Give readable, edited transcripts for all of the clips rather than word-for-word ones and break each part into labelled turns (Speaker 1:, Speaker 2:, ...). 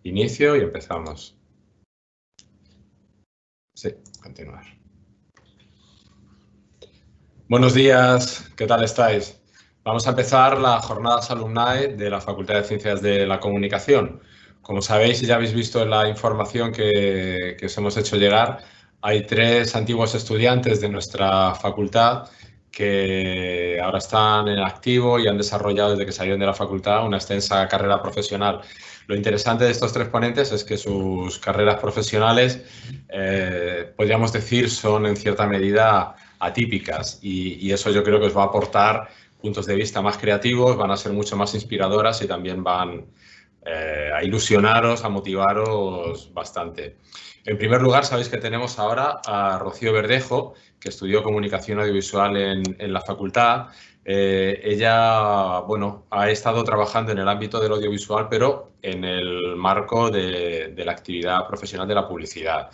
Speaker 1: Inicio y empezamos. Sí, continuar. Buenos días, ¿qué tal estáis? Vamos a empezar las jornadas alumnae de la Facultad de Ciencias de la Comunicación. Como sabéis y ya habéis visto en la información que os hemos hecho llegar, hay 3 antiguos estudiantes de nuestra facultad que ahora están en activo y han desarrollado desde que salieron de la facultad una extensa carrera profesional. Lo interesante de estos 3 ponentes es que sus carreras profesionales, podríamos decir, son en cierta medida atípicas y eso yo creo que os va a aportar puntos de vista más creativos, van a ser mucho más inspiradoras y también van a ilusionaros, a motivaros bastante. En primer lugar, sabéis que tenemos ahora a Rocío Verdejo, que estudió comunicación audiovisual en la facultad. Ella, bueno, ha estado trabajando en el ámbito del audiovisual, pero en el marco de la actividad profesional de la publicidad,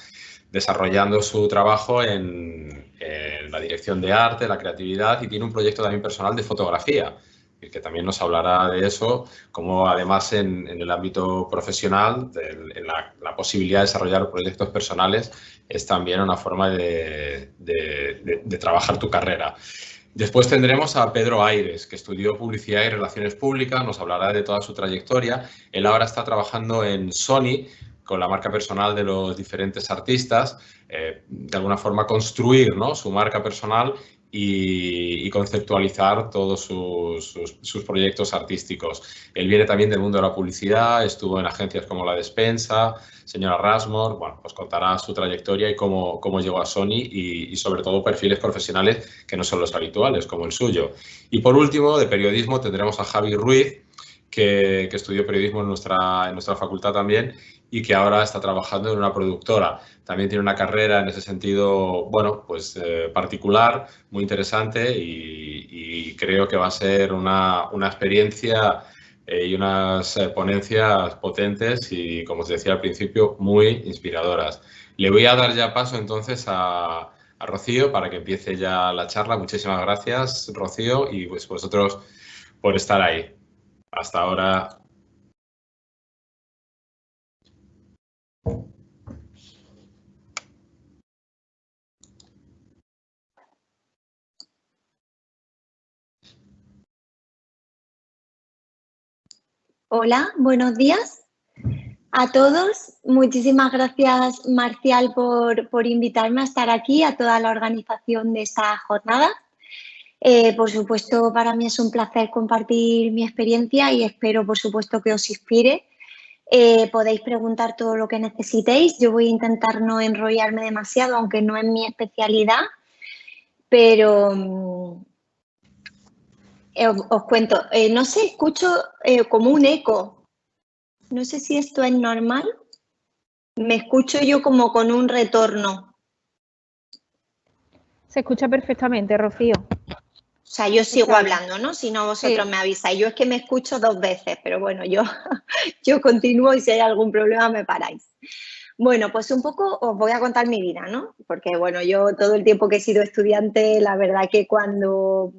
Speaker 1: desarrollando su trabajo en la dirección de arte, la creatividad, y tiene un proyecto también personal de fotografía, que también nos hablará de eso, como además en el ámbito profesional, en la posibilidad de desarrollar proyectos personales es también una forma de trabajar tu carrera. Después tendremos a Pedro Aires, que estudió Publicidad y Relaciones Públicas, nos hablará de toda su trayectoria. Él ahora está trabajando en Sony, con la marca personal de los diferentes artistas, de alguna forma construir, ¿no?, su marca personal y conceptualizar todos sus proyectos artísticos. Él viene también del mundo de la publicidad, estuvo en agencias como La Despensa, Señora Rasmor, bueno, os contará su trayectoria y cómo llegó a Sony y sobre todo perfiles profesionales que no son los habituales, como el suyo. Y por último, de periodismo, tendremos a Javi Ruiz, que estudió periodismo en nuestra facultad también y que ahora está trabajando en una productora. También tiene una carrera en ese sentido, bueno, pues particular, muy interesante y creo que va a ser una experiencia y unas ponencias potentes y, como os decía al principio, muy inspiradoras. Le voy a dar ya paso entonces a Rocío para que empiece ya la charla. Muchísimas gracias, Rocío, y pues vosotros por estar ahí. Hasta ahora.
Speaker 2: Hola, buenos días a todos. Muchísimas gracias, Marcial, por invitarme a estar aquí, a toda la organización de esta jornada. Por supuesto, para mí es un placer compartir mi experiencia y espero, por supuesto, que os inspire. Podéis preguntar todo lo que necesitéis. Yo voy a intentar no enrollarme demasiado, aunque no es mi especialidad, pero os cuento. No sé, escucho como un eco. No sé si esto es normal. Me escucho yo como con un retorno.
Speaker 3: Se escucha perfectamente, Rocío.
Speaker 2: O sea, yo sigo hablando, ¿no? Si no, vosotros me avisáis. Yo es que me escucho 2 veces, pero bueno, yo continúo y si hay algún problema me paráis. Bueno, pues un poco os voy a contar mi vida, ¿no? Porque, bueno, yo todo el tiempo que he sido estudiante, la verdad que cuando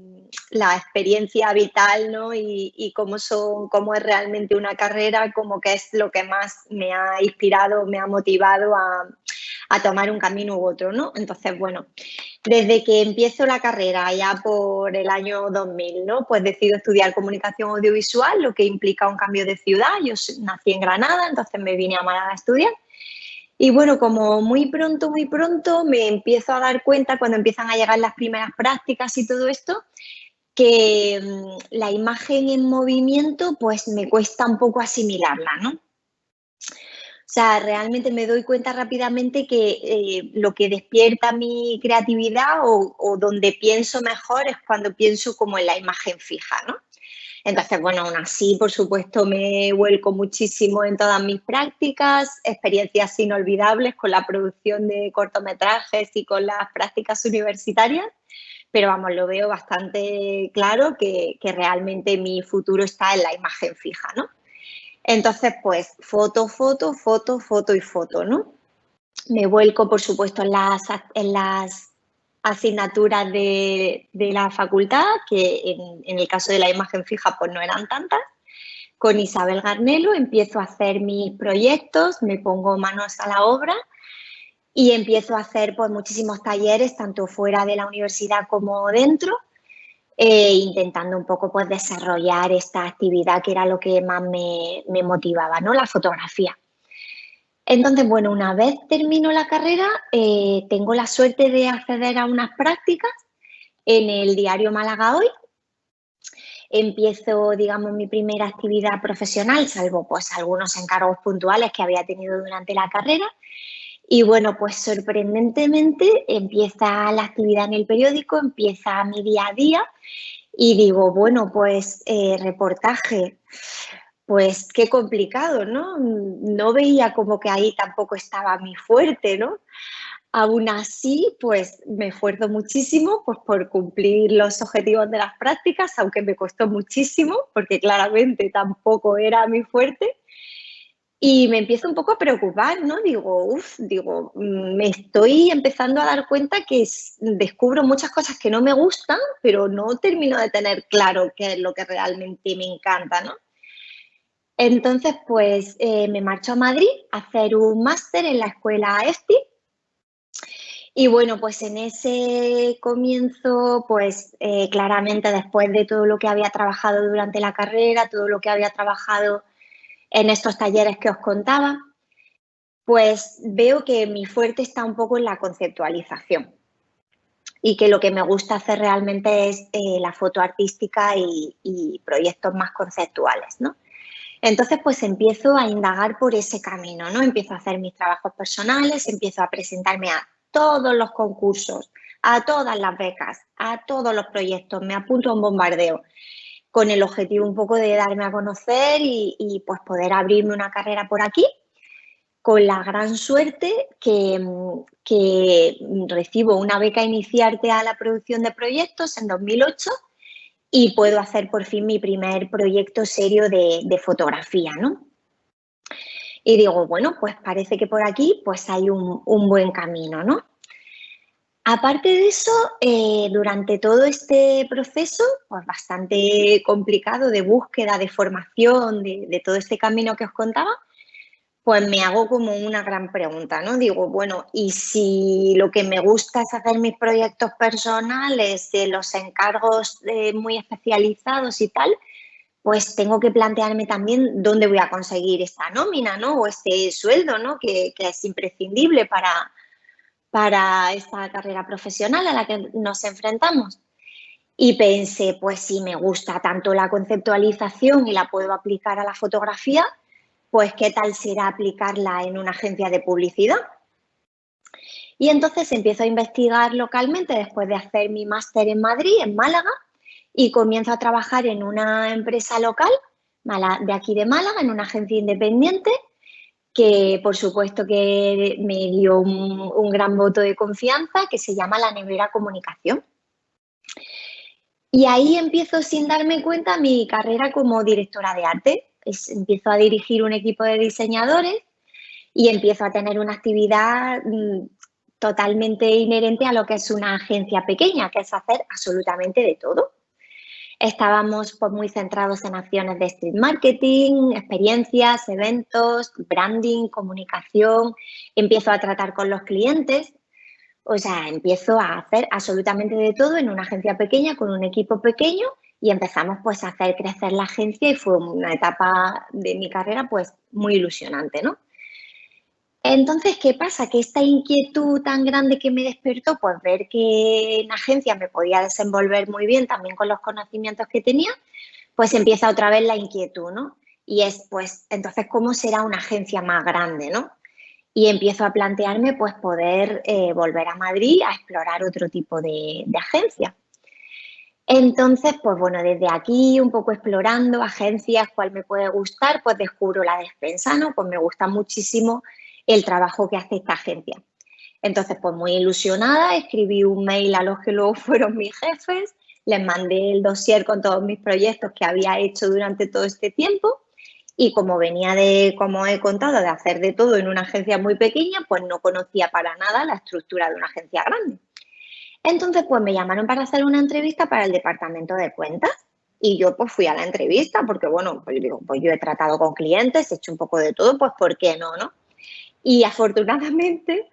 Speaker 2: la experiencia vital, ¿no? Y cómo es realmente una carrera, como que es lo que más me ha inspirado, me ha motivado a tomar un camino u otro, ¿no? Entonces, bueno, desde que empiezo la carrera, ya por el año 2000, ¿no?, pues decido estudiar comunicación audiovisual, lo que implica un cambio de ciudad. Yo nací en Granada, entonces me vine a Málaga a estudiar. Y bueno, como muy pronto me empiezo a dar cuenta, cuando empiezan a llegar las primeras prácticas y todo esto, que la imagen en movimiento pues me cuesta un poco asimilarla, ¿no? O sea, realmente me doy cuenta rápidamente que lo que despierta mi creatividad o donde pienso mejor es cuando pienso como en la imagen fija, ¿no? Entonces, bueno, aún así, por supuesto, me vuelco muchísimo en todas mis prácticas, experiencias inolvidables con la producción de cortometrajes y con las prácticas universitarias, pero vamos, lo veo bastante claro que realmente mi futuro está en la imagen fija, ¿no? Entonces, pues, foto y foto, ¿no? Me vuelco, por supuesto, en las asignaturas de la facultad, que en el caso de la imagen fija, pues no eran tantas, con Isabel Garnelo empiezo a hacer mis proyectos, me pongo manos a la obra y empiezo a hacer pues, muchísimos talleres, tanto fuera de la universidad como dentro, intentando un poco pues, desarrollar esta actividad que era lo que más me motivaba, ¿no? La fotografía. Entonces, bueno, una vez termino la carrera, tengo la suerte de acceder a unas prácticas en el diario Málaga Hoy. Empiezo, digamos, mi primera actividad profesional, salvo pues algunos encargos puntuales que había tenido durante la carrera. Y bueno, pues sorprendentemente empieza la actividad en el periódico, empieza mi día a día y digo, bueno, pues reportaje, pues qué complicado, ¿no? No veía como que ahí tampoco estaba mi fuerte, ¿no? Aún así, pues me esfuerzo muchísimo pues, por cumplir los objetivos de las prácticas, aunque me costó muchísimo, porque claramente tampoco era mi fuerte. Y me empiezo un poco a preocupar, ¿no? Digo, me estoy empezando a dar cuenta que descubro muchas cosas que no me gustan, pero no termino de tener claro qué es lo que realmente me encanta, ¿no? Entonces, pues me marcho a Madrid a hacer un máster en la escuela EFTI. Y bueno, pues en ese comienzo, pues claramente después de todo lo que había trabajado durante la carrera, todo lo que había trabajado en estos talleres que os contaba, pues veo que mi fuerte está un poco en la conceptualización y que lo que me gusta hacer realmente es la foto artística y proyectos más conceptuales, ¿no? Entonces, pues empiezo a indagar por ese camino, ¿no? Empiezo a hacer mis trabajos personales, empiezo a presentarme a todos los concursos, a todas las becas, a todos los proyectos, me apunto a un bombardeo con el objetivo un poco de darme a conocer y pues poder abrirme una carrera por aquí, con la gran suerte que recibo una beca Iniciarte a la producción de proyectos en 2008 y puedo hacer por fin mi primer proyecto serio de fotografía, ¿no? Y digo, bueno, pues parece que por aquí pues hay un buen camino, ¿no? Aparte de eso, durante todo este proceso, pues bastante complicado de búsqueda, de formación, de todo este camino que os contaba, pues me hago como una gran pregunta, ¿no? Digo, bueno, ¿y si lo que me gusta es hacer mis proyectos personales, los encargos muy especializados y tal, pues tengo que plantearme también dónde voy a conseguir esta nómina, ¿no? O este sueldo, ¿no? Que es imprescindible para esta carrera profesional a la que nos enfrentamos. Y pensé, pues si me gusta tanto la conceptualización y la puedo aplicar a la fotografía, pues qué tal será aplicarla en una agencia de publicidad. Y entonces empiezo a investigar localmente después de hacer mi máster en Madrid, en Málaga, y comienzo a trabajar en una empresa local de aquí de Málaga, en una agencia independiente, que por supuesto que me dio un gran voto de confianza, que se llama La Nevera Comunicación. Y ahí empiezo sin darme cuenta mi carrera como directora de arte. Empiezo a dirigir un equipo de diseñadores y empiezo a tener una actividad totalmente inherente a lo que es una agencia pequeña, que es hacer absolutamente de todo. Estábamos pues, muy centrados en acciones de street marketing, experiencias, eventos, branding, comunicación. Empiezo a tratar con los clientes. O sea, empiezo a hacer absolutamente de todo en una agencia pequeña, con un equipo pequeño y empezamos pues a hacer crecer la agencia y fue una etapa de mi carrera pues muy ilusionante, ¿no? Entonces, ¿qué pasa? Que esta inquietud tan grande que me despertó, pues ver que en agencia me podía desenvolver muy bien también con los conocimientos que tenía, pues empieza otra vez la inquietud, ¿no? Y es, pues, entonces, ¿cómo será una agencia más grande, no? Y empiezo a plantearme, pues, poder volver a Madrid a explorar otro tipo de agencia. Entonces, pues bueno, desde aquí un poco explorando agencias, cuál me puede gustar, pues descubro La Despensa, ¿no? Pues me gusta muchísimo el trabajo que hace esta agencia. Entonces, pues muy ilusionada, escribí un mail a los que luego fueron mis jefes, les mandé el dossier con todos mis proyectos que había hecho durante todo este tiempo y como venía de, como he contado, de hacer de todo en una agencia muy pequeña, pues no conocía para nada la estructura de una agencia grande. Entonces, pues me llamaron para hacer una entrevista para el departamento de cuentas. Y yo pues fui a la entrevista porque, bueno, pues digo, pues yo he tratado con clientes, he hecho un poco de todo, pues ¿por qué no, no? Y afortunadamente,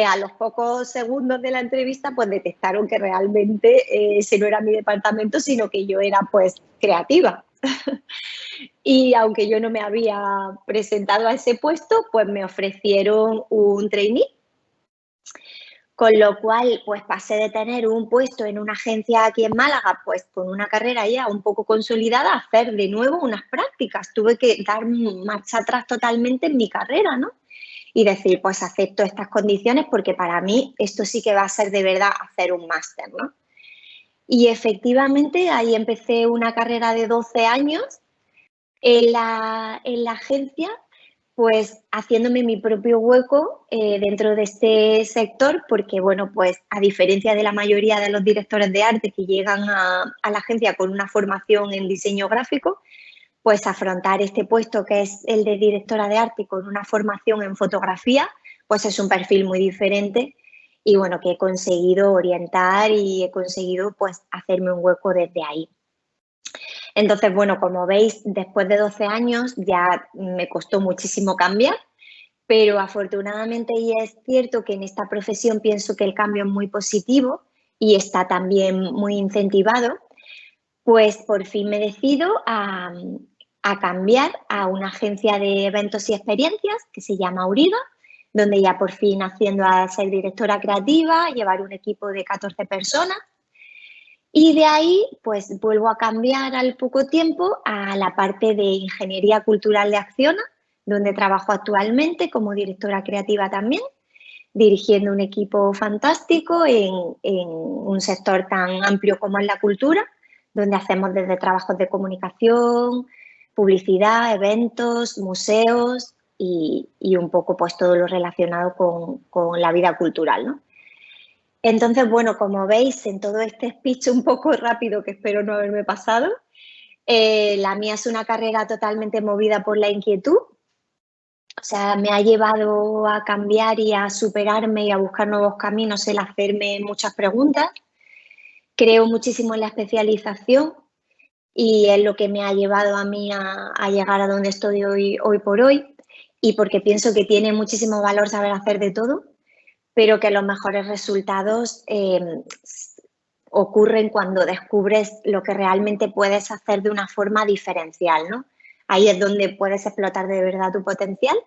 Speaker 2: a los pocos segundos de la entrevista, pues detectaron que realmente ese no era mi departamento, sino que yo era pues creativa. Y aunque yo no me había presentado a ese puesto, pues me ofrecieron un trainee. Con lo cual, pues pasé de tener un puesto en una agencia aquí en Málaga, pues con una carrera ya un poco consolidada, a hacer de nuevo unas prácticas. Tuve que dar marcha atrás totalmente en mi carrera, ¿no? Y decir, pues acepto estas condiciones porque para mí esto sí que va a ser de verdad hacer un máster, ¿no? Y efectivamente ahí empecé una carrera de 12 años en la agencia, pues haciéndome mi propio hueco dentro de este sector porque, bueno, pues a diferencia de la mayoría de los directores de arte que llegan a la agencia con una formación en diseño gráfico, pues afrontar este puesto que es el de directora de arte con una formación en fotografía, pues es un perfil muy diferente y bueno, que he conseguido orientar y he conseguido pues hacerme un hueco desde ahí. Entonces, bueno, como veis, después de 12 años ya me costó muchísimo cambiar, pero afortunadamente y es cierto que en esta profesión pienso que el cambio es muy positivo y está también muy incentivado, pues por fin me decido a cambiar a una agencia de eventos y experiencias que se llama Auriga, donde ya por fin haciendo a ser directora creativa, llevar un equipo de 14 personas. Y de ahí, pues vuelvo a cambiar al poco tiempo a la parte de Ingeniería Cultural de Acciona, donde trabajo actualmente como directora creativa también, dirigiendo un equipo fantástico en un sector tan amplio como es la cultura, donde hacemos desde trabajos de comunicación, publicidad, eventos, museos y un poco pues todo lo relacionado con la vida cultural, ¿no? Entonces, bueno, como veis en todo este speech un poco rápido que espero no haberme pasado, la mía es una carrera totalmente movida por la inquietud. O sea, me ha llevado a cambiar y a superarme y a buscar nuevos caminos, el hacerme muchas preguntas. Creo muchísimo en la especialización y es lo que me ha llevado a mí a llegar a donde estoy hoy por hoy y porque pienso que tiene muchísimo valor saber hacer de todo, pero que los mejores resultados ocurren cuando descubres lo que realmente puedes hacer de una forma diferencial, ¿no? Ahí es donde puedes explotar de verdad tu potencial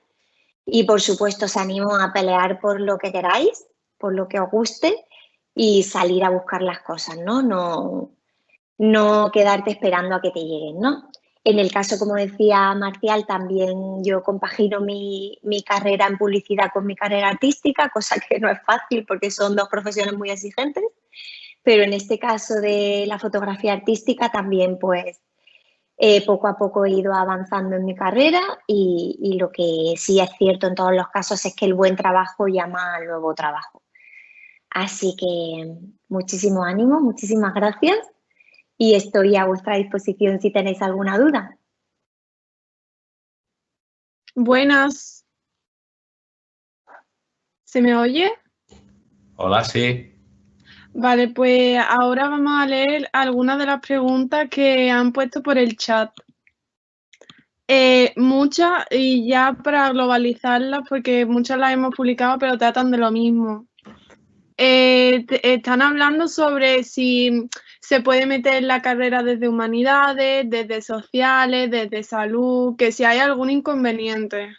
Speaker 2: y, por supuesto, os animo a pelear por lo que queráis, por lo que os guste y salir a buscar las cosas, ¿no? No quedarte esperando a que te lleguen, ¿no? En el caso, como decía Marcial, también yo compagino mi carrera en publicidad con mi carrera artística, cosa que no es fácil porque son dos profesiones muy exigentes, pero en este caso de la fotografía artística también pues poco a poco he ido avanzando en mi carrera y lo que sí es cierto en todos los casos es que el buen trabajo llama al nuevo trabajo. Así que muchísimo ánimo, muchísimas gracias y estoy a vuestra disposición si tenéis alguna duda.
Speaker 4: Buenas. ¿Se me oye?
Speaker 1: Hola, sí.
Speaker 4: Vale, pues ahora vamos a leer algunas de las preguntas que han puesto por el chat. Muchas, y ya para globalizarlas, porque muchas las hemos publicado, pero tratan de lo mismo. Están hablando sobre si se puede meter en la carrera desde humanidades, desde sociales, desde salud, que si hay algún inconveniente.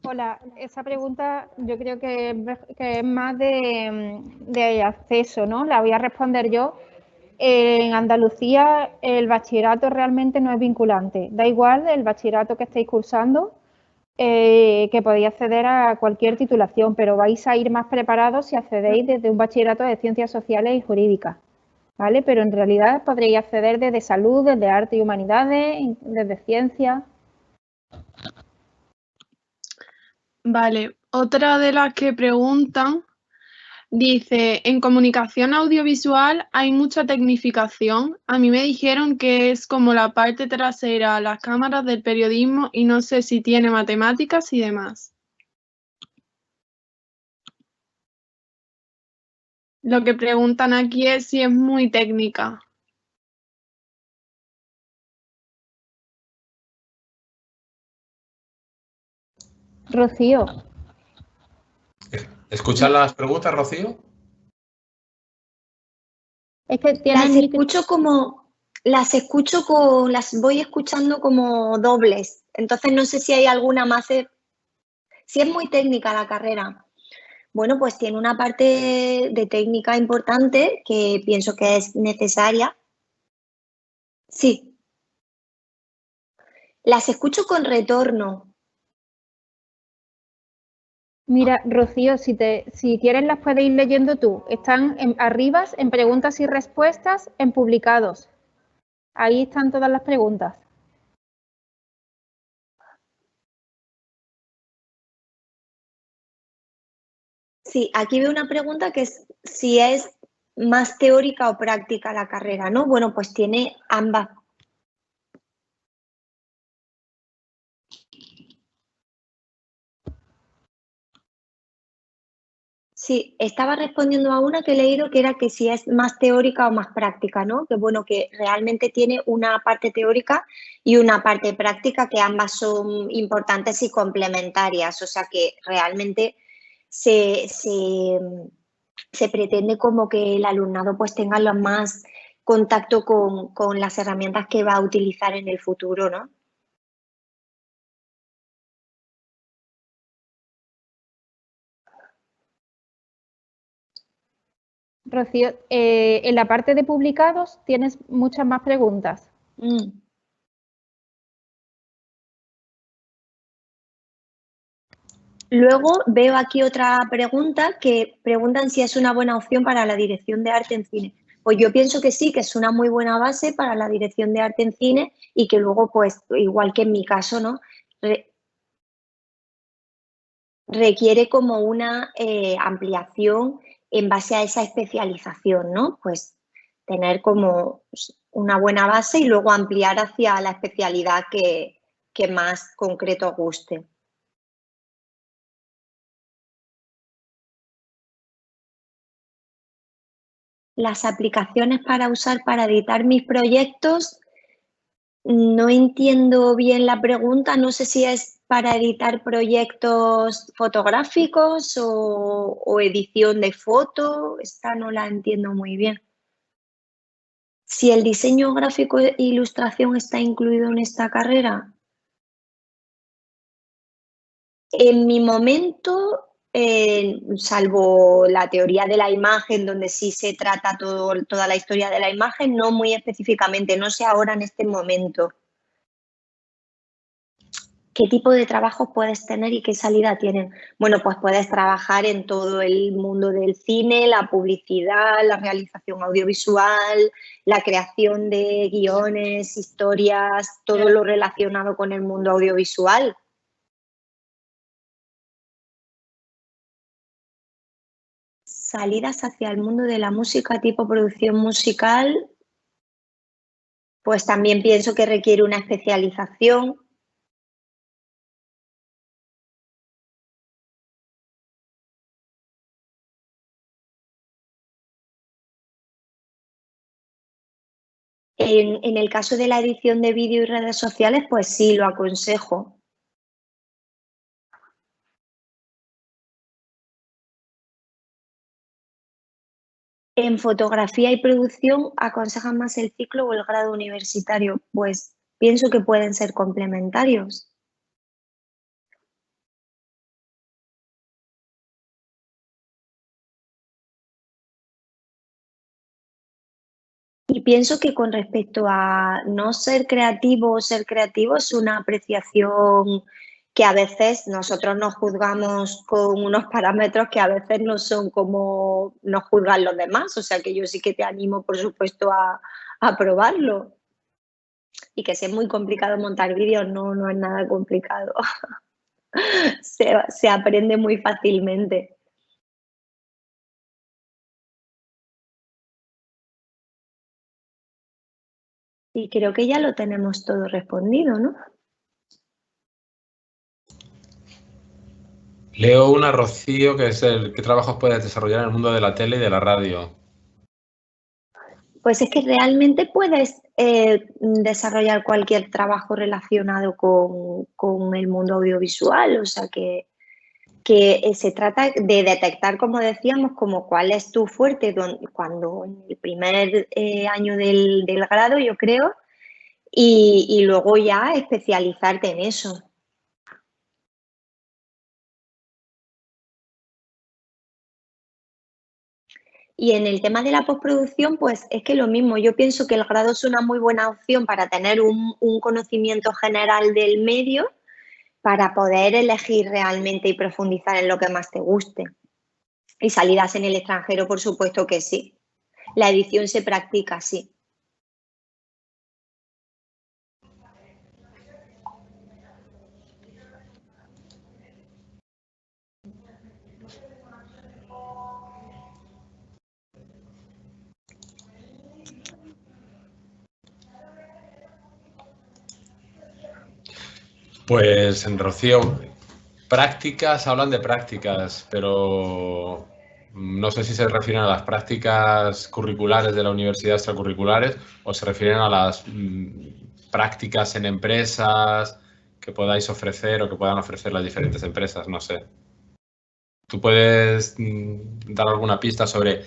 Speaker 3: Hola, esa pregunta yo creo que es más de acceso, ¿no? La voy a responder yo. En Andalucía el bachillerato realmente no es vinculante. Da igual el bachillerato que estéis cursando, que podéis acceder a cualquier titulación, pero vais a ir más preparados si accedéis desde un bachillerato de ciencias sociales y jurídicas, ¿vale? Pero en realidad podréis acceder desde salud, desde arte y humanidades, desde ciencias.
Speaker 4: Vale, otra de las que preguntan dice, en comunicación audiovisual hay mucha tecnificación. A mí me dijeron que es como la parte trasera a las cámaras del periodismo y no sé si tiene matemáticas y demás. Lo que preguntan aquí es si es muy técnica.
Speaker 3: Rocío.
Speaker 1: ¿Escuchan las preguntas, Rocío?
Speaker 3: Es que tienen
Speaker 2: las voy escuchando como dobles. Entonces no sé si hay alguna más. Si es muy técnica la carrera. Bueno, pues tiene una parte de técnica importante que pienso que es necesaria. Sí. Las escucho con retorno.
Speaker 3: Mira, Rocío, si quieres las puedes ir leyendo tú. Están arriba en preguntas y respuestas en publicados. Ahí están todas las preguntas.
Speaker 2: Sí, aquí veo una pregunta que es si es más teórica o práctica la carrera, ¿no? Bueno, pues tiene ambas. Sí, estaba respondiendo a una que he leído que era que si es más teórica o más práctica, ¿no? Que bueno, que realmente tiene una parte teórica y una parte práctica, que ambas son importantes y complementarias. O sea que realmente se pretende como que el alumnado pues tenga lo más contacto con las herramientas que va a utilizar en el futuro, ¿no?
Speaker 3: Rocío, en la parte de publicados tienes muchas más preguntas.
Speaker 2: Luego veo aquí otra pregunta que preguntan si es una buena opción para la dirección de arte en cine. Pues yo pienso que sí, que es una muy buena base para la dirección de arte en cine y que luego, pues, igual que en mi caso, ¿no? Requiere como una ampliación en base a esa especialización, ¿no? Pues tener como una buena base y luego ampliar hacia la especialidad que más concreto guste. Las aplicaciones para usar para editar mis proyectos, no entiendo bien la pregunta, no sé si es para editar proyectos fotográficos o edición de foto, esta no la entiendo muy bien. Si el diseño gráfico e ilustración está incluido en esta carrera, en mi momento, salvo la teoría de la imagen, donde sí se trata toda la historia de la imagen, no muy específicamente, no sé ahora en este momento. ¿Qué tipo de trabajos puedes tener y qué salida tienen? Bueno, pues puedes trabajar en todo el mundo del cine, la publicidad, la realización audiovisual, la creación de guiones, historias, todo lo relacionado con el mundo audiovisual. Salidas hacia el mundo de la música, tipo producción musical, pues también pienso que requiere una especialización. En el caso de la edición de vídeo y redes sociales, pues sí, lo aconsejo. En fotografía y producción, ¿aconsejan más el ciclo o el grado universitario? Pues pienso que pueden ser complementarios. Y pienso que con respecto a no ser creativo o ser creativo es una apreciación que a veces nosotros nos juzgamos con unos parámetros que a veces no son como nos juzgan los demás. O sea que yo sí que te animo, por supuesto, a probarlo. Y que si es muy complicado montar vídeos, no es nada complicado. Se aprende muy fácilmente. Y creo que ya lo tenemos todo respondido, ¿no?
Speaker 1: Leo una, Rocío, que es ¿qué trabajos puedes desarrollar en el mundo de la tele y de la radio?
Speaker 2: Pues es que realmente puedes desarrollar cualquier trabajo relacionado con el mundo audiovisual, o sea que se trata de detectar, como decíamos, como cuál es tu fuerte cuando en el primer año del grado, yo creo, y luego ya especializarte en eso. Y en el tema de la postproducción, pues es que lo mismo, yo pienso que el grado es una muy buena opción para tener un conocimiento general del medio, para poder elegir realmente y profundizar en lo que más te guste. Y salidas en el extranjero, por supuesto que sí. La edición se practica, sí.
Speaker 1: Pues, Rocío, prácticas, hablan de prácticas, pero no sé si se refieren a las prácticas curriculares de la universidad, extracurriculares, o se refieren a las prácticas en empresas que podáis ofrecer o que puedan ofrecer las diferentes empresas, no sé. ¿Tú puedes dar alguna pista sobre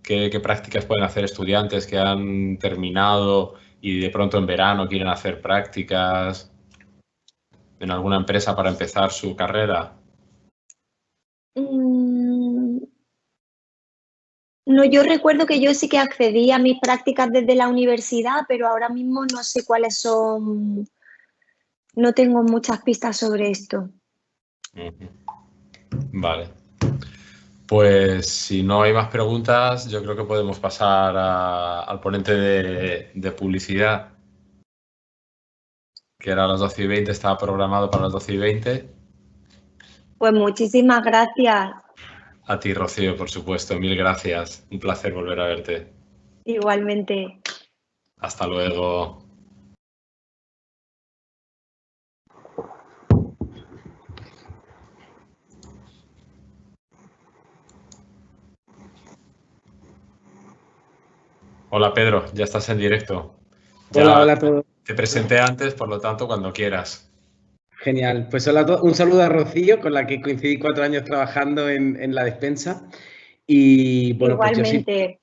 Speaker 1: qué prácticas pueden hacer estudiantes que han terminado y de pronto en verano quieren hacer prácticas en alguna empresa para empezar su carrera?
Speaker 2: No, yo recuerdo que yo sí que accedí a mis prácticas desde la universidad, pero ahora mismo no sé cuáles son, no tengo muchas pistas sobre esto.
Speaker 1: Vale. Pues si no hay más preguntas, yo creo que podemos pasar al ponente de publicidad, que era a las 12:20, estaba programado para las 12:20.
Speaker 2: Pues muchísimas gracias.
Speaker 1: A ti, Rocío, por supuesto. Mil gracias. Un placer volver a verte.
Speaker 2: Igualmente.
Speaker 1: Hasta luego. Hola, Pedro. Ya estás en directo.
Speaker 5: Hola, hola a todos.
Speaker 1: Te presenté antes, por lo tanto, cuando quieras.
Speaker 5: Genial. Pues hola a todos. Un saludo a Rocío, con la que coincidí 4 años trabajando en la despensa. Y bueno,
Speaker 2: igualmente.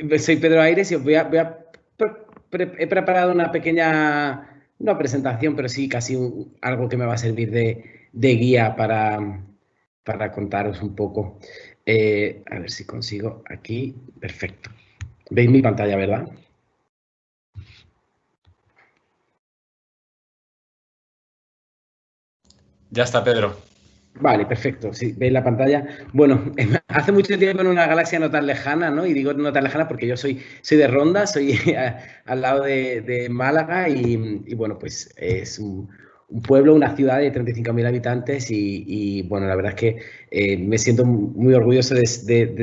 Speaker 5: Pues soy Pedro Aires y os he preparado una pequeña, no presentación, pero sí casi algo que me va a servir de guía para contaros un poco. A ver si consigo aquí. Perfecto. ¿Veis mi pantalla, verdad?
Speaker 1: Ya está, Pedro.
Speaker 5: Vale, perfecto. Sí, veis la pantalla. Bueno, hace mucho tiempo en una galaxia no tan lejana, ¿no? Y digo no tan lejana porque yo soy de Ronda, soy al lado de Málaga y bueno, pues es un pueblo, una ciudad de 35.000 habitantes y bueno, la verdad es que me siento muy orgulloso de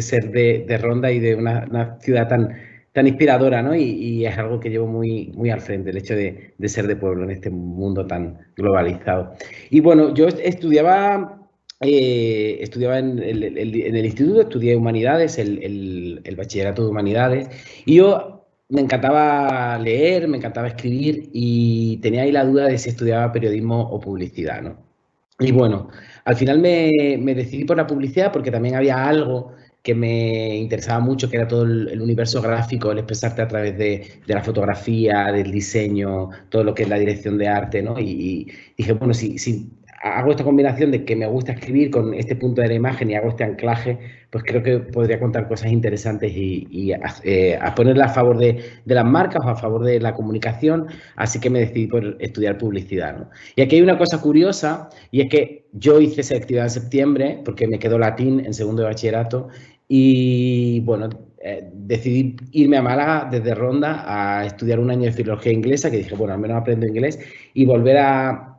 Speaker 5: ser de Ronda y de una ciudad tan inspiradora, ¿no? Y es algo que llevo muy al frente, el hecho de ser de pueblo en este mundo tan globalizado. Y bueno, yo estudiaba en el instituto, estudié humanidades, el bachillerato de humanidades, y yo me encantaba leer, me encantaba escribir y tenía ahí la duda de si estudiaba periodismo o publicidad, ¿no? Y bueno, al final me decidí por la publicidad porque también había algo que me interesaba mucho, que era todo el universo gráfico, el expresarte a través de la fotografía, del diseño, todo lo que es la dirección de arte, ¿no? Y dije, bueno, si hago esta combinación de que me gusta escribir con este punto de la imagen y hago este anclaje, pues creo que podría contar cosas interesantes y a ponerla a favor de las marcas o a favor de la comunicación, así que me decidí por estudiar publicidad, ¿no? Y aquí hay una cosa curiosa, y es que yo hice selectividad en septiembre, porque me quedó latín en segundo de bachillerato, y bueno, decidí irme a Málaga desde Ronda a estudiar un año de filología inglesa, que dije, bueno, al menos aprendo inglés, y volver a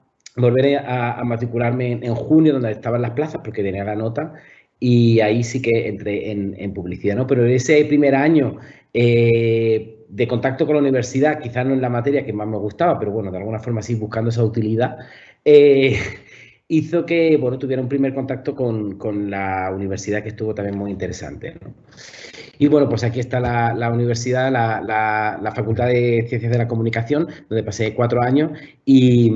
Speaker 5: matricularme en junio, donde estaban las plazas, porque tenía la nota, y ahí sí que entré en publicidad, ¿no? Pero ese primer año de contacto con la universidad, quizás no en la materia que más me gustaba, pero bueno, de alguna forma sí buscando esa utilidad, hizo que, bueno, tuviera un primer contacto con la universidad, que estuvo también muy interesante, ¿no? Y bueno, pues aquí está la universidad, la Facultad de Ciencias de la Comunicación, donde pasé 4 años y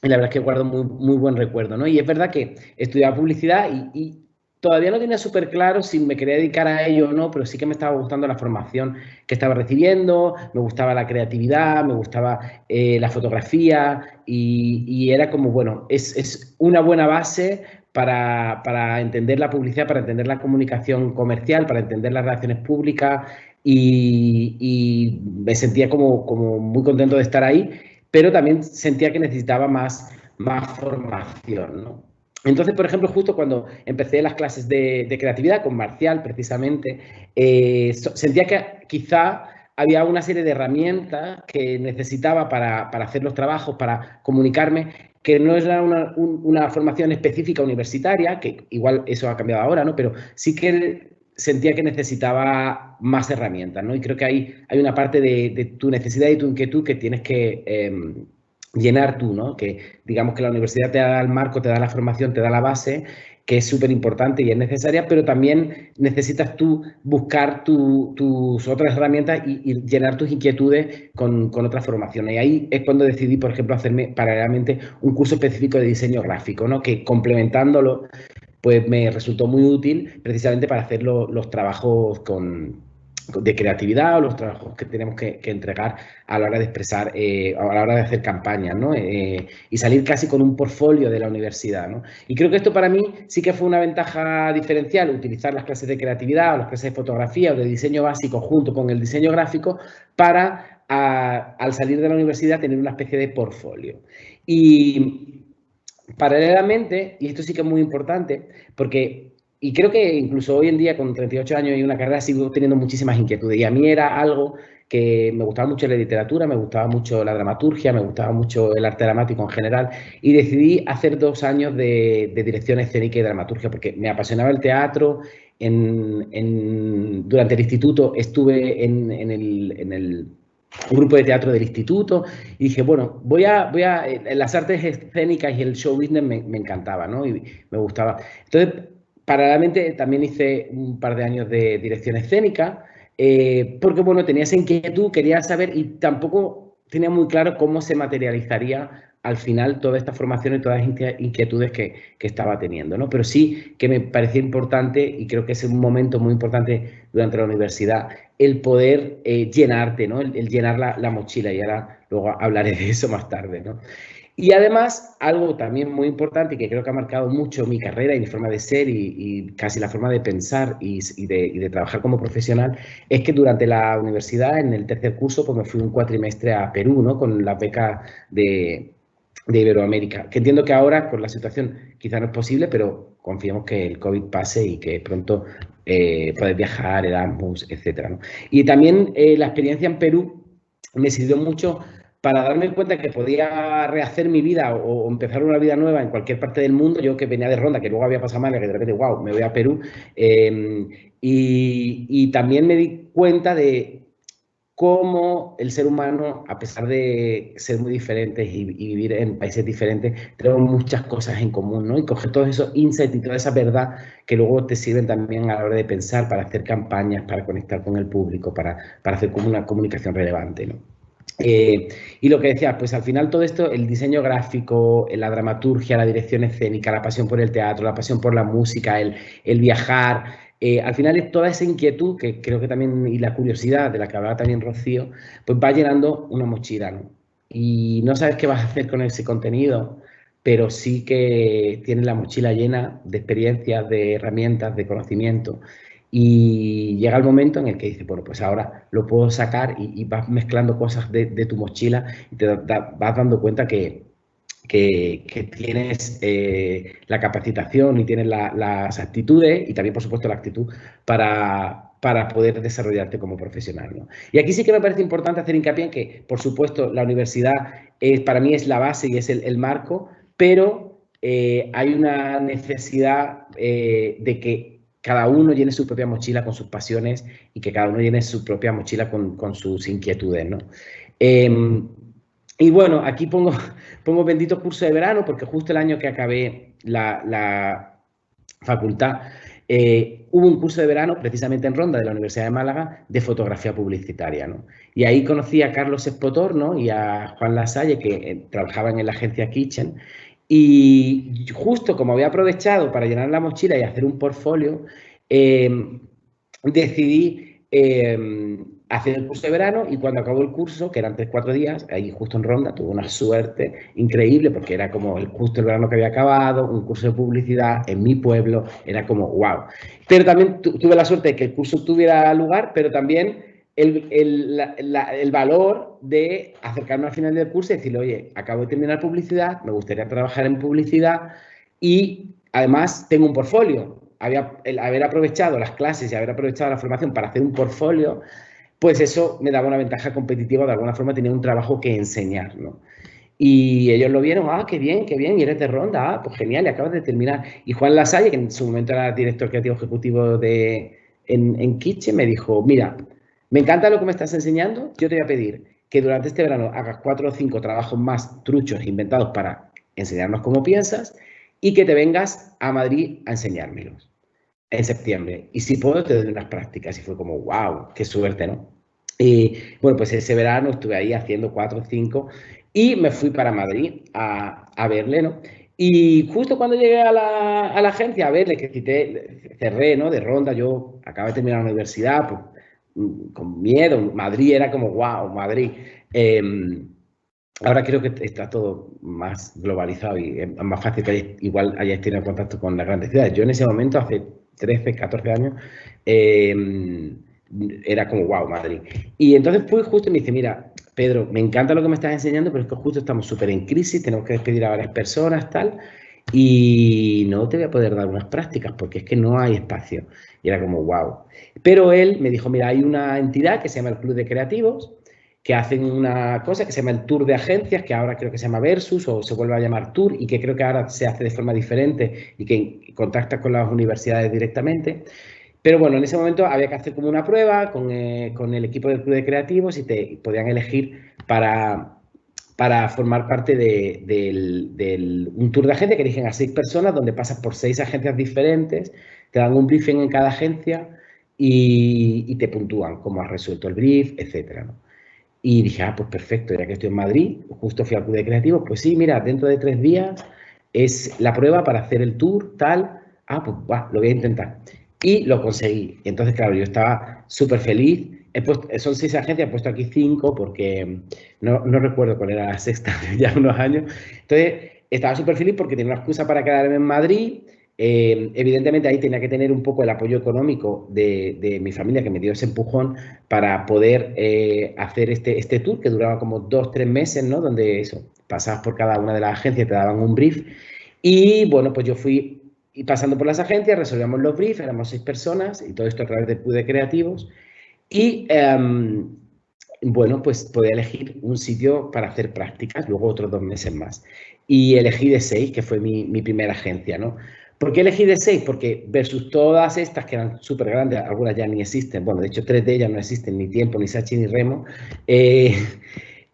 Speaker 5: la verdad es que guardo muy buen recuerdo, ¿no? Y es verdad que estudiaba publicidad y todavía no tenía súper claro si me quería dedicar a ello o no, pero sí que me estaba gustando la formación que estaba recibiendo, me gustaba la creatividad, me gustaba la fotografía y era como, bueno, es una buena base para entender la publicidad, para entender la comunicación comercial, para entender las relaciones públicas y me sentía como muy contento de estar ahí, pero también sentía que necesitaba más formación, ¿no? Entonces, por ejemplo, justo cuando empecé las clases de creatividad con Marcial, precisamente, sentía que quizá había una serie de herramientas que necesitaba para hacer los trabajos, para comunicarme, que no era una formación específica universitaria, que igual eso ha cambiado ahora, ¿no? Pero sí que sentía que necesitaba más herramientas, ¿no? Y creo que hay una parte de tu necesidad y tu inquietud que tienes que llenar tú, ¿no? Que digamos que la universidad te da el marco, te da la formación, te da la base, que es súper importante y es necesaria, pero también necesitas tú buscar tus otras herramientas y llenar tus inquietudes con otras formaciones. Y ahí es cuando decidí, por ejemplo, hacerme paralelamente un curso específico de diseño gráfico, ¿no? Que complementándolo, pues me resultó muy útil precisamente para hacer los trabajos de creatividad o los trabajos que tenemos que entregar a la hora de expresar, a la hora de hacer campañas, ¿no? Y salir casi con un portfolio de la universidad, ¿no? Y creo que esto para mí sí que fue una ventaja diferencial, utilizar las clases de creatividad o las clases de fotografía o de diseño básico junto con el diseño gráfico para, al salir de la universidad, tener una especie de portfolio. Y paralelamente, y esto sí que es muy importante, y creo que incluso hoy en día, con 38 años y una carrera, sigo teniendo muchísimas inquietudes. Y a mí era algo que me gustaba mucho la literatura, me gustaba mucho la dramaturgia, me gustaba mucho el arte dramático en general. Y decidí hacer 2 años de dirección escénica y dramaturgia, porque me apasionaba el teatro. Durante el instituto estuve en un grupo de teatro del instituto y dije, bueno, las artes escénicas y el show business me encantaba, ¿no? Y me gustaba. Entonces, paralelamente también hice un par de años de dirección escénica, porque, bueno, tenía esa inquietud, quería saber y tampoco tenía muy claro cómo se materializaría al final toda esta formación y todas las inquietudes que estaba teniendo, ¿no? Pero sí que me parecía importante y creo que es un momento muy importante durante la universidad el poder llenarte, ¿no? El llenar la mochila y ahora luego hablaré de eso más tarde, ¿no? Y además, algo también muy importante y que creo que ha marcado mucho mi carrera y mi forma de ser y casi la forma de pensar y de trabajar como profesional, es que durante la universidad, en el tercer curso, pues me fui un cuatrimestre a Perú, ¿no? Con la beca de Iberoamérica, que entiendo que ahora con la situación quizá no es posible, pero confiamos que el COVID pase y que pronto puedes viajar, Erasmus, etcétera, ¿no? Y también la experiencia en Perú me sirvió mucho para darme cuenta que podía rehacer mi vida o empezar una vida nueva en cualquier parte del mundo. Yo que venía de Ronda, que luego había pasado mal, que de repente, wow, me voy a Perú. Y también me di cuenta de cómo el ser humano, a pesar de ser muy diferentes y vivir en países diferentes, tenemos muchas cosas en común, ¿no? Y coger todos esos insights y toda esa verdad que luego te sirven también a la hora de pensar, para hacer campañas, para conectar con el público, para hacer como una comunicación relevante, ¿no? Y lo que decías, pues al final todo esto, el diseño gráfico, la dramaturgia, la dirección escénica, la pasión por el teatro, la pasión por la música, el viajar, al final es toda esa inquietud que creo que también, y la curiosidad de la que hablaba también Rocío, pues va llenando una mochila, ¿no? Y no sabes qué vas a hacer con ese contenido, pero sí que tienes la mochila llena de experiencias, de herramientas, de conocimiento. Y llega el momento en el que dices, bueno, pues ahora lo puedo sacar y vas mezclando cosas de tu mochila y te vas dando cuenta que tienes la capacitación y tienes las actitudes y también, por supuesto, la actitud para poder desarrollarte como profesional, ¿no? Y aquí sí que me parece importante hacer hincapié en que, por supuesto, la universidad para mí es la base y es el marco, pero hay una necesidad de que cada uno llene su propia mochila con sus pasiones y que cada uno llene su propia mochila con sus inquietudes, ¿no? Y bueno, aquí pongo pongo bendito curso de verano porque justo el año que acabé la facultad hubo un curso de verano precisamente en Ronda de la Universidad de Málaga de fotografía publicitaria, ¿no? Y ahí conocí a Carlos Espotor, ¿no? Y a Juan Lasalle, que trabajaban en la agencia Kitchen. Y justo como había aprovechado para llenar la mochila y hacer un portfolio, decidí hacer el curso de verano, y cuando acabó el curso, que eran 3-4 días, ahí justo en Ronda, tuve una suerte increíble porque era como justo el verano que había acabado, un curso de publicidad en mi pueblo, era como wow. Pero también tuve la suerte de que el curso tuviera lugar, pero también el valor de acercarme al final del curso y decirle, oye, acabo de terminar publicidad, me gustaría trabajar en publicidad y además tengo un portfolio. El haber aprovechado las clases y haber aprovechado la formación para hacer un portfolio, pues eso me daba una ventaja competitiva, de alguna forma tenía un trabajo que enseñar, ¿no? Y ellos lo vieron, qué bien, y eres de Ronda, pues genial, y acabas de terminar. Y Juan Lasalle, que en su momento era director creativo ejecutivo en Kitchen, me dijo, mira, me encanta lo que me estás enseñando, yo te voy a pedir que durante este verano hagas 4 o 5 trabajos más truchos inventados para enseñarnos cómo piensas y que te vengas a Madrid a enseñármelos en septiembre. Y si puedo, te doy unas prácticas. Y fue como, wow, qué suerte, ¿no? Y bueno, pues ese verano estuve ahí haciendo 4 o 5 y me fui para Madrid a verle, ¿no? Y justo cuando llegué a la agencia a verle, que cerré, ¿no? De Ronda, yo acabé de terminar la universidad, pues, con miedo. Madrid era como, wow, Madrid. Ahora creo que está todo más globalizado y es más fácil que igual hayáis tenido contacto con las grandes ciudades. Yo en ese momento, hace 13, 14 años, era como, wow, Madrid. Y entonces fui justo y me dice, mira, Pedro, me encanta lo que me estás enseñando, pero es que justo estamos súper en crisis, tenemos que despedir a varias personas, tal, y no te voy a poder dar unas prácticas porque es que no hay espacio. Y era como, wow. Pero él me dijo, mira, hay una entidad que se llama el Club de Creativos, que hacen una cosa que se llama el Tour de Agencias, que ahora creo que se llama Versus o se vuelve a llamar Tour, y que creo que ahora se hace de forma diferente y que contacta con las universidades directamente. Pero bueno, en ese momento había que hacer como una prueba con el equipo del Club de Creativos y te podían elegir para formar parte de un tour de agencia que eligen a 6 personas, donde pasas por 6 agencias diferentes, te dan un briefing en cada agencia y te puntúan cómo has resuelto el brief, etcétera, ¿no? Y dije, pues perfecto, ya que estoy en Madrid, justo fui al Club de Creativos, pues sí, mira, dentro de 3 días es la prueba para hacer el tour, tal, pues lo voy a intentar. Y lo conseguí. Entonces, claro, yo estaba súper feliz. Son 6 agencias, he puesto aquí 5 porque no recuerdo cuál era la sexta, ya unos años. Entonces, estaba súper feliz porque tenía una excusa para quedarme en Madrid. Evidentemente ahí tenía que tener un poco el apoyo económico de mi familia, que me dio ese empujón para poder hacer este tour que duraba como 2-3 meses, ¿no? Donde eso, pasabas por cada una de las agencias, te daban un brief y bueno, pues yo fui pasando por las agencias, resolvíamos los briefs, éramos 6 personas y todo esto a través del Club de Creativos y bueno, pues podía elegir un sitio para hacer prácticas, luego otros 2 meses más y elegí de 6, que fue mi primera agencia, ¿no? ¿Por qué elegí de 6? Porque versus todas estas que eran súper grandes, algunas ya ni existen, bueno, de hecho 3 de ellas no existen, ni Tiempo, ni Sachi, ni Remo,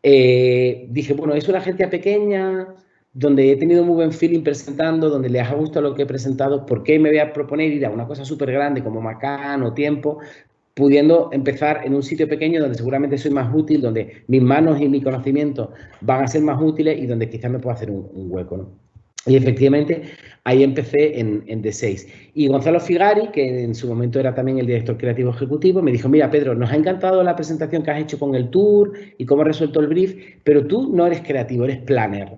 Speaker 5: dije, bueno, es una agencia pequeña, donde he tenido muy buen feeling presentando, donde les ha gustado lo que he presentado, ¿por qué me voy a proponer ir a una cosa súper grande como Macán o Tiempo, pudiendo empezar en un sitio pequeño donde seguramente soy más útil, donde mis manos y mi conocimiento van a ser más útiles y donde quizás me pueda hacer un hueco, ¿no? Y efectivamente, ahí empecé en D6. Y Gonzalo Figari, que en su momento era también el director creativo ejecutivo, me dijo, mira, Pedro, nos ha encantado la presentación que has hecho con el tour y cómo has resuelto el brief, pero tú no eres creativo, eres planner.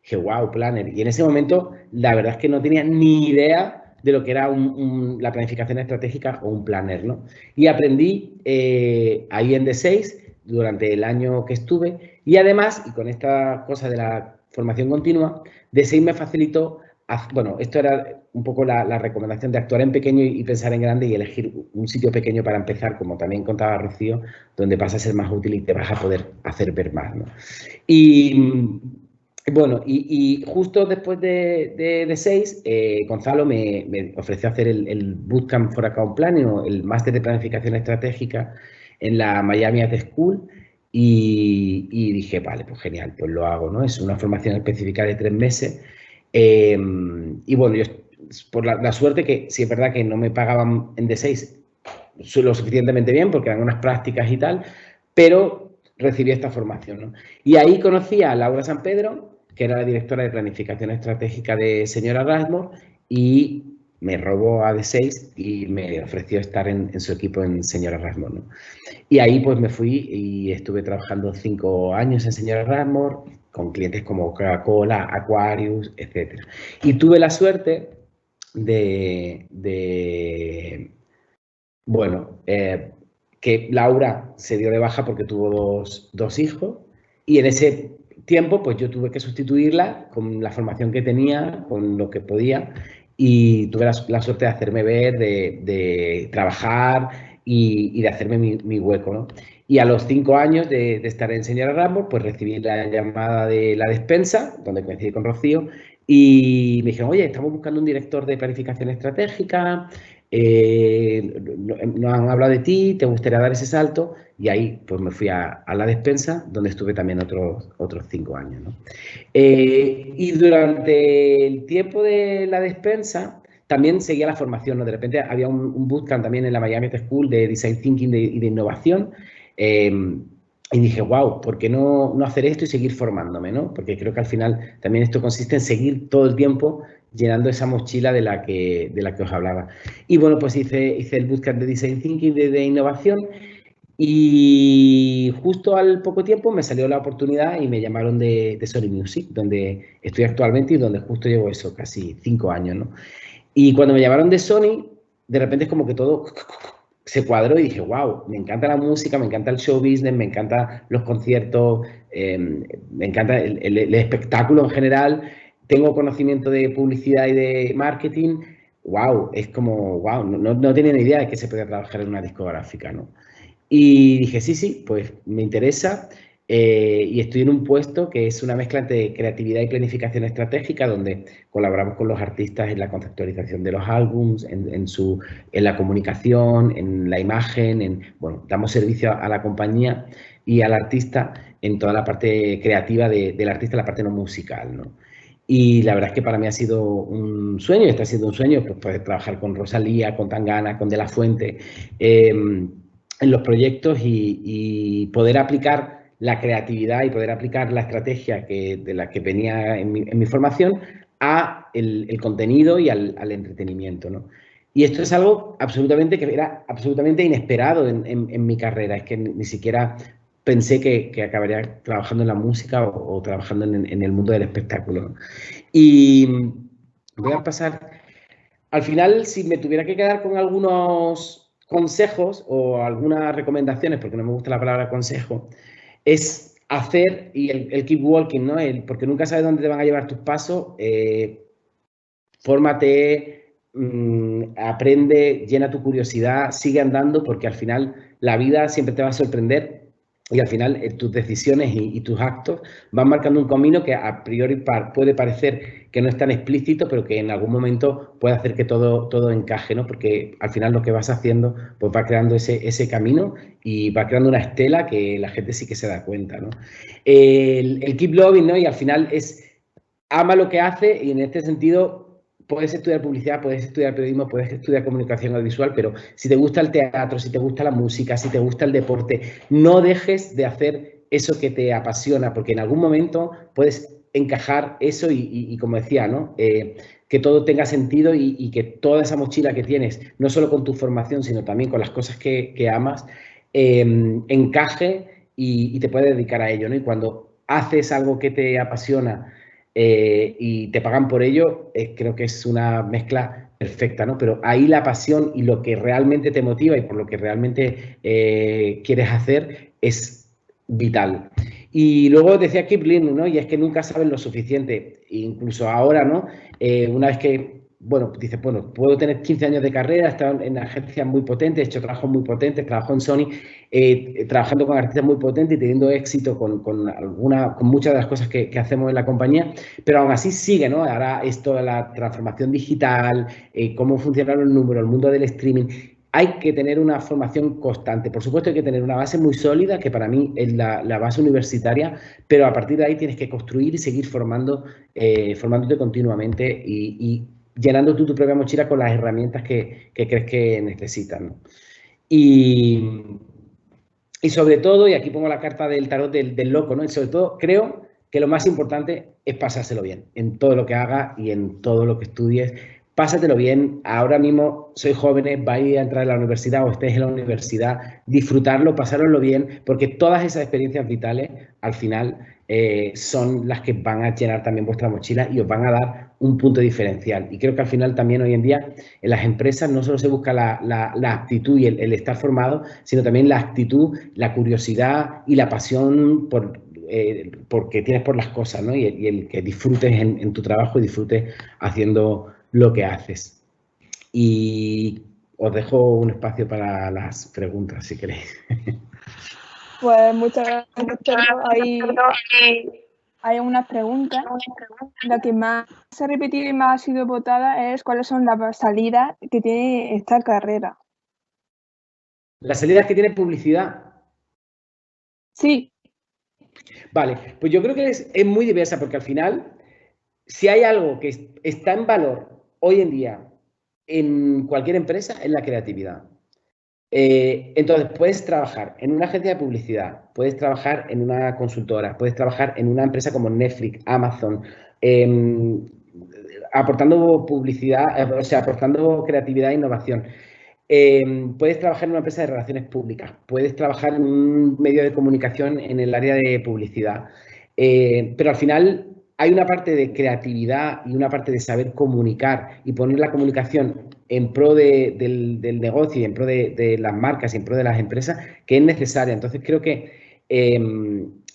Speaker 5: Dije, wow, planner. Y en ese momento, la verdad es que no tenía ni idea de lo que era la planificación estratégica o un planner, ¿no? Y aprendí ahí en D6 durante el año que estuve. Y además, y con esta cosa de la formación continua, D6 me facilitó, bueno, esto era un poco la recomendación de actuar en pequeño y pensar en grande y elegir un sitio pequeño para empezar, como también contaba Rocío, donde vas a ser más útil y te vas a poder hacer ver más, ¿no? Y bueno, y justo después de D6, Gonzalo me ofreció hacer el Bootcamp for Account Planning, o el máster de planificación estratégica en la Miami Art School, y dije, vale, pues genial, pues lo hago, ¿no? Es una formación específica de 3 meses. Y bueno, yo por la suerte que sí es verdad que no me pagaban en D6 lo suficientemente bien porque eran unas prácticas y tal, pero recibí esta formación, ¿no? Y ahí conocí a Laura San Pedro, que era la directora de planificación estratégica de Señora Rasmor, y me robó a D6 y me ofreció estar en su equipo en Señora Rasmor, ¿no? Y ahí pues me fui y estuve trabajando 5 años en Señora Rasmor con clientes como Coca-Cola, Aquarius, etc. Y tuve la suerte bueno, que Laura se dio de baja porque tuvo dos hijos y en ese tiempo pues yo tuve que sustituirla con la formación que tenía, con lo que podía y tuve la suerte de hacerme ver, de trabajar y de hacerme mi hueco, ¿no? Y a los 5 años de estar en Señora Rasmor, pues recibí la llamada de la despensa, donde coincidí con Rocío, y me dijeron, oye, estamos buscando un director de planificación estratégica, nos han hablado de ti, te gustaría dar ese salto, y ahí pues me fui a la despensa, donde estuve también otros 5 años, ¿no? Y durante el tiempo de la despensa también seguía la formación, ¿no? De repente había un bootcamp también en la Miami School de Design Thinking y de innovación, y dije, wow, ¿por qué no hacer esto y seguir formándome, ¿no? Porque creo que al final también esto consiste en seguir todo el tiempo llenando esa mochila de la que os hablaba. Y bueno, pues hice el bootcamp de Design Thinking de innovación y justo al poco tiempo me salió la oportunidad y me llamaron de Sony Music, donde estoy actualmente y donde justo llevo eso, casi 5 años, ¿no? Y cuando me llamaron de Sony, de repente es como que todo se cuadró y dije, wow, me encanta la música, me encanta el show business, me encantan los conciertos, me encanta el espectáculo en general, tengo conocimiento de publicidad y de marketing, wow, es como, wow, no tenía ni idea de que se podía trabajar en una discográfica, ¿no? Y dije, sí, pues me interesa y estoy en un puesto que es una mezcla entre creatividad y planificación estratégica, donde colaboramos con los artistas en la conceptualización de los álbums, en la comunicación, en la imagen, bueno, damos servicio a la compañía y al artista en toda la parte creativa del artista, la parte no musical, ¿no? Y la verdad es que para mí ha sido un sueño, está siendo un sueño, pues poder trabajar con Rosalía, con Tangana, con De La Fuente, en los proyectos y poder aplicar la creatividad y poder aplicar la estrategia de la que venía en mi formación a el contenido y al entretenimiento, ¿no? Y esto es algo que era absolutamente inesperado en mi carrera, es que ni siquiera pensé que acabaría trabajando en la música o trabajando en el mundo del espectáculo, ¿no? Y voy a pasar, al final, si me tuviera que quedar con algunos consejos o algunas recomendaciones, porque no me gusta la palabra consejo, es hacer y el keep walking, ¿no? Porque nunca sabes dónde te van a llevar tus pasos, fórmate, aprende, llena tu curiosidad, sigue andando, porque al final la vida siempre te va a sorprender y al final tus decisiones y tus actos van marcando un camino que a priori puede parecer que no es tan explícito, pero que en algún momento puede hacer que todo encaje, ¿no? Porque al final lo que vas haciendo pues va creando ese camino y va creando una estela que la gente sí que se da cuenta, ¿no? El keep loving, ¿no? Y al final ama lo que hace y en este sentido puedes estudiar publicidad, puedes estudiar periodismo, puedes estudiar comunicación audiovisual, pero si te gusta el teatro, si te gusta la música, si te gusta el deporte, no dejes de hacer eso que te apasiona, porque en algún momento puedes encajar eso y como decía, ¿no? Que todo tenga sentido y que toda esa mochila que tienes, no solo con tu formación, sino también con las cosas que amas, encaje y te puedes dedicar a ello, ¿no? Y cuando haces algo que te apasiona y te pagan por ello, creo que es una mezcla perfecta, ¿no? Pero ahí la pasión y lo que realmente te motiva y por lo que realmente quieres hacer es vital. Y luego decía Kip Lin, ¿no? Y es que nunca sabes lo suficiente, incluso ahora, ¿no? Una vez que, bueno, dices, bueno, puedo tener 15 años de carrera, he estado en agencias muy potentes, he hecho trabajos muy potentes, trabajo en Sony, trabajando con artistas muy potentes y teniendo éxito con muchas de las cosas que hacemos en la compañía, pero aún así sigue, ¿no? Ahora esto de la transformación digital, cómo funcionan los números, el mundo del streaming, hay que tener una formación constante. Por supuesto, hay que tener una base muy sólida, que para mí es la base universitaria, pero a partir de ahí tienes que construir y seguir formándote continuamente y llenando tú tu propia mochila con las herramientas que crees que necesitas, ¿no? Y sobre todo, y aquí pongo la carta del tarot del loco, ¿no? Y sobre todo, creo que lo más importante es pasárselo bien en todo lo que hagas y en todo lo que estudies. Pásatelo bien. Ahora mismo sois jóvenes, vais a entrar en la universidad o estéis en la universidad, disfrutarlo, pasároslo bien, porque todas esas experiencias vitales, al final, son las que van a llenar también vuestra mochila y os van a dar un punto diferencial. Y creo que al final también hoy en día en las empresas no solo se busca la aptitud y el estar formado, sino también la actitud, la curiosidad y la pasión porque tienes por las cosas, ¿no? Y el que disfrutes en tu trabajo y disfrutes haciendo lo que haces. Y os dejo un espacio para las preguntas, si queréis.
Speaker 6: Pues muchas gracias. Hay unas preguntas. La que más se ha repetido y más ha sido votada es cuáles son las salidas que tiene esta carrera.
Speaker 5: ¿Las salidas que tiene publicidad?
Speaker 6: Sí.
Speaker 5: Vale, pues yo creo que es muy diversa, porque al final, si hay algo que está en valor hoy en día en cualquier empresa, es la creatividad. Entonces, puedes trabajar en una agencia de publicidad, puedes trabajar en una consultora, puedes trabajar en una empresa como Netflix, Amazon, aportando publicidad, o sea, aportando creatividad e innovación. Puedes trabajar en una empresa de relaciones públicas, puedes trabajar en un medio de comunicación en el área de publicidad, pero al final hay una parte de creatividad y una parte de saber comunicar y poner la comunicación en pro del negocio y en pro de las marcas y en pro de las empresas, que es necesaria. Entonces creo que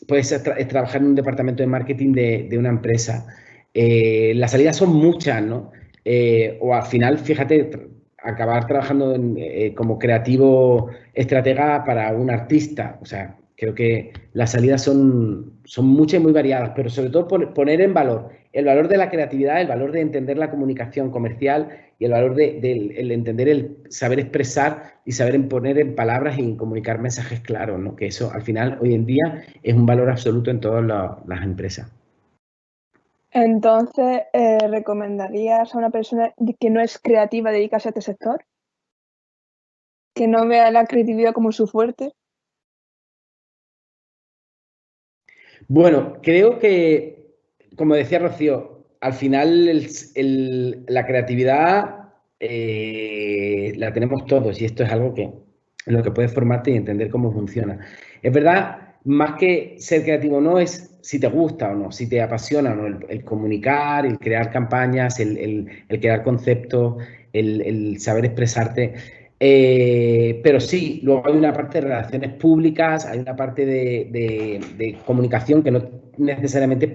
Speaker 5: puedes trabajar en un departamento de marketing de una empresa. Las salidas son muchas, ¿no? O al final, fíjate, acabar trabajando como creativo estratega para un artista. O sea, creo que las salidas son muchas y muy variadas, pero sobre todo poner en valor el valor de la creatividad, el valor de entender la comunicación comercial y el valor de entender el saber expresar y saber poner en palabras y en comunicar mensajes claros, ¿no? Que eso al final hoy en día es un valor absoluto en todas las empresas.
Speaker 6: Entonces, ¿recomendarías a una persona que no es creativa dedicarse a este sector? ¿Que no vea la creatividad como su fuerte?
Speaker 5: Bueno, creo que, como decía Rocío, al final la creatividad la tenemos todos y esto es algo en lo que puedes formarte y entender cómo funciona. Es verdad, más que ser creativo no es si te gusta o no, si te apasiona o no, el comunicar, el crear campañas, el crear conceptos, el saber expresarte. Pero sí, luego hay una parte de relaciones públicas, hay una parte de comunicación que no necesariamente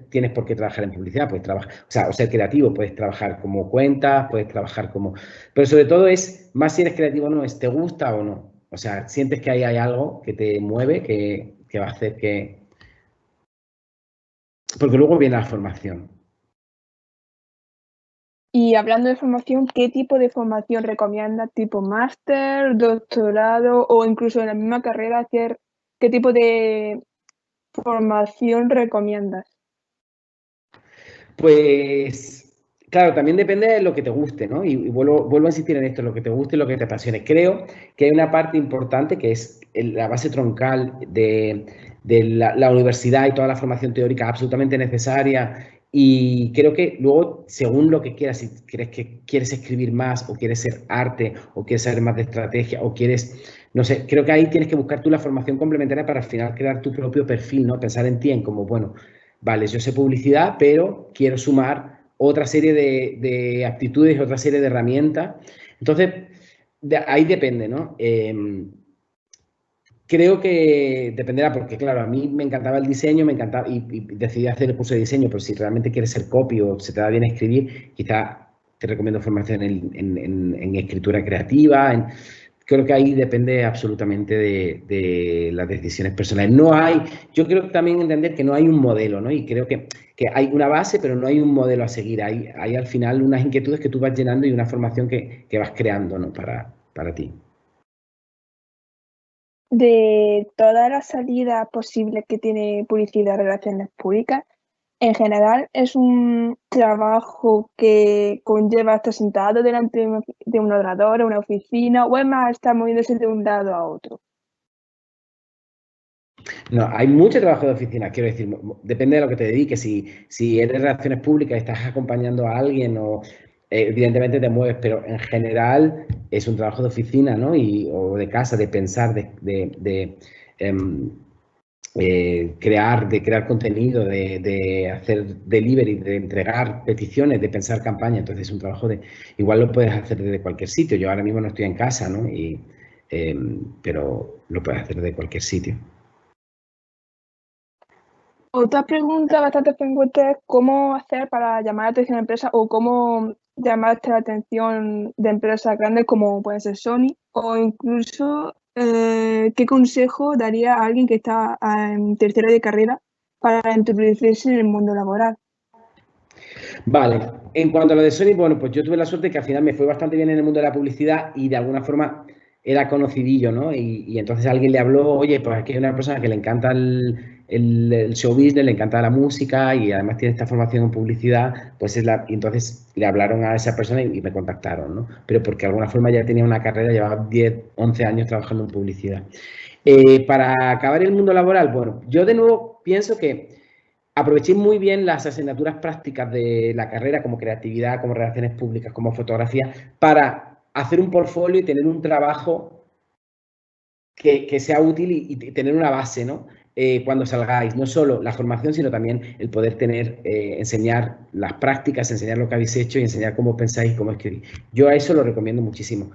Speaker 5: tienes por qué trabajar en publicidad, puedes trabajar, o ser creativo, puedes trabajar como cuentas, puedes trabajar como... Pero sobre todo es, más si eres creativo o no, es te gusta o no. O sea, sientes que ahí hay algo que te mueve, que va a hacer que... Porque luego viene la formación.
Speaker 6: Y hablando de formación, ¿qué tipo de formación recomiendas? ¿Tipo máster, doctorado o incluso en la misma carrera hacer? ¿Qué tipo de formación recomiendas?
Speaker 5: Pues, claro, también depende de lo que te guste, ¿no? Y vuelvo a insistir en esto, lo que te guste y lo que te apasione. Creo que hay una parte importante que es la base troncal de la universidad y toda la formación teórica absolutamente necesaria. Y creo que luego, según lo que quieras, si crees que quieres escribir más o quieres ser arte o quieres saber más de estrategia o quieres, no sé, creo que ahí tienes que buscar tú la formación complementaria para al final crear tu propio perfil, ¿no? Pensar en ti en como, bueno, vale, yo sé publicidad, pero quiero sumar otra serie de aptitudes, otra serie de herramientas. Entonces, ahí depende, ¿no? Creo que dependerá, porque claro, a mí me encantaba el diseño, me encantaba y decidí hacer el curso de diseño, pero si realmente quieres ser copy o se te da bien escribir, quizá te recomiendo formación en escritura creativa. Creo que ahí depende absolutamente de las decisiones personales. Yo creo que también entender que no hay un modelo, ¿no? Y creo que hay una base, pero no hay un modelo a seguir. Hay al final unas inquietudes que tú vas llenando y una formación que vas creando, ¿no? Para para ti?
Speaker 6: De todas las salidas posibles que tiene publicidad y relaciones públicas, en general es un trabajo que conlleva estar sentado delante de un ordenador o una oficina, o es más estar moviéndose de un lado a otro.
Speaker 5: No, hay mucho trabajo de oficina, quiero decir, depende de lo que te dediques. Si eres relaciones públicas y estás acompañando a alguien, o evidentemente te mueves, pero en general es un trabajo de oficina, ¿no? O de casa, de pensar, de crear contenido, de hacer delivery, de entregar peticiones, de pensar campaña. Entonces es un trabajo igual lo puedes hacer desde cualquier sitio. Yo ahora mismo no estoy en casa, ¿no? Pero lo puedes hacer desde cualquier sitio.
Speaker 6: Otra pregunta bastante frecuente es cómo hacer para llamar la atención a empresas o cómo llamar la atención de empresas grandes como puede ser Sony, o incluso qué consejo daría a alguien que está en tercero de carrera para introducirse en el mundo laboral.
Speaker 5: Vale, en cuanto a lo de Sony, bueno, pues yo tuve la suerte que al final me fue bastante bien en el mundo de la publicidad y de alguna forma era conocidillo, ¿no? Y entonces alguien le habló, oye, pues aquí hay una persona que le encanta el show business, le encanta la música y además tiene esta formación en publicidad, pues y entonces le hablaron a esa persona y me contactaron, ¿no? Pero porque de alguna forma ya tenía una carrera, llevaba 10, 11 años trabajando en publicidad. Para acabar el mundo laboral, bueno, yo de nuevo pienso que aproveché muy bien las asignaturas prácticas de la carrera, como creatividad, como relaciones públicas, como fotografía, para hacer un portfolio y tener un trabajo que sea útil y tener una base, ¿no? Cuando salgáis, no solo la formación, sino también el poder enseñar las prácticas, enseñar lo que habéis hecho y enseñar cómo pensáis, cómo escribís. Yo a eso lo recomiendo muchísimo.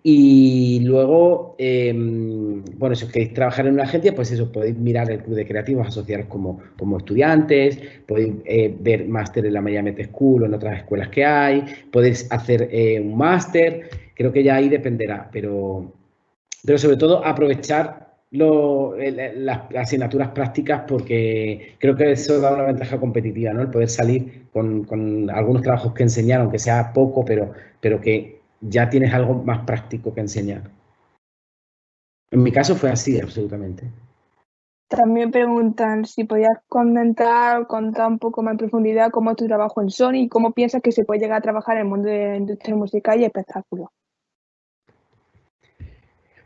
Speaker 5: Y luego, bueno, si os queréis trabajar en una agencia, pues eso, podéis mirar el Club de Creativos, asociaros como estudiantes, podéis ver máster en la Miami School o en otras escuelas que hay, podéis hacer un máster, creo que ya ahí dependerá, pero sobre todo aprovechar las asignaturas prácticas, porque creo que eso da una ventaja competitiva, ¿no? El poder salir con algunos trabajos que enseñar, aunque sea poco, pero que ya tienes algo más práctico que enseñar. En mi caso fue así, absolutamente.
Speaker 6: También preguntan si podías contar un poco más en profundidad cómo es tu trabajo en Sony y cómo piensas que se puede llegar a trabajar en el mundo de la industria musical y espectáculos.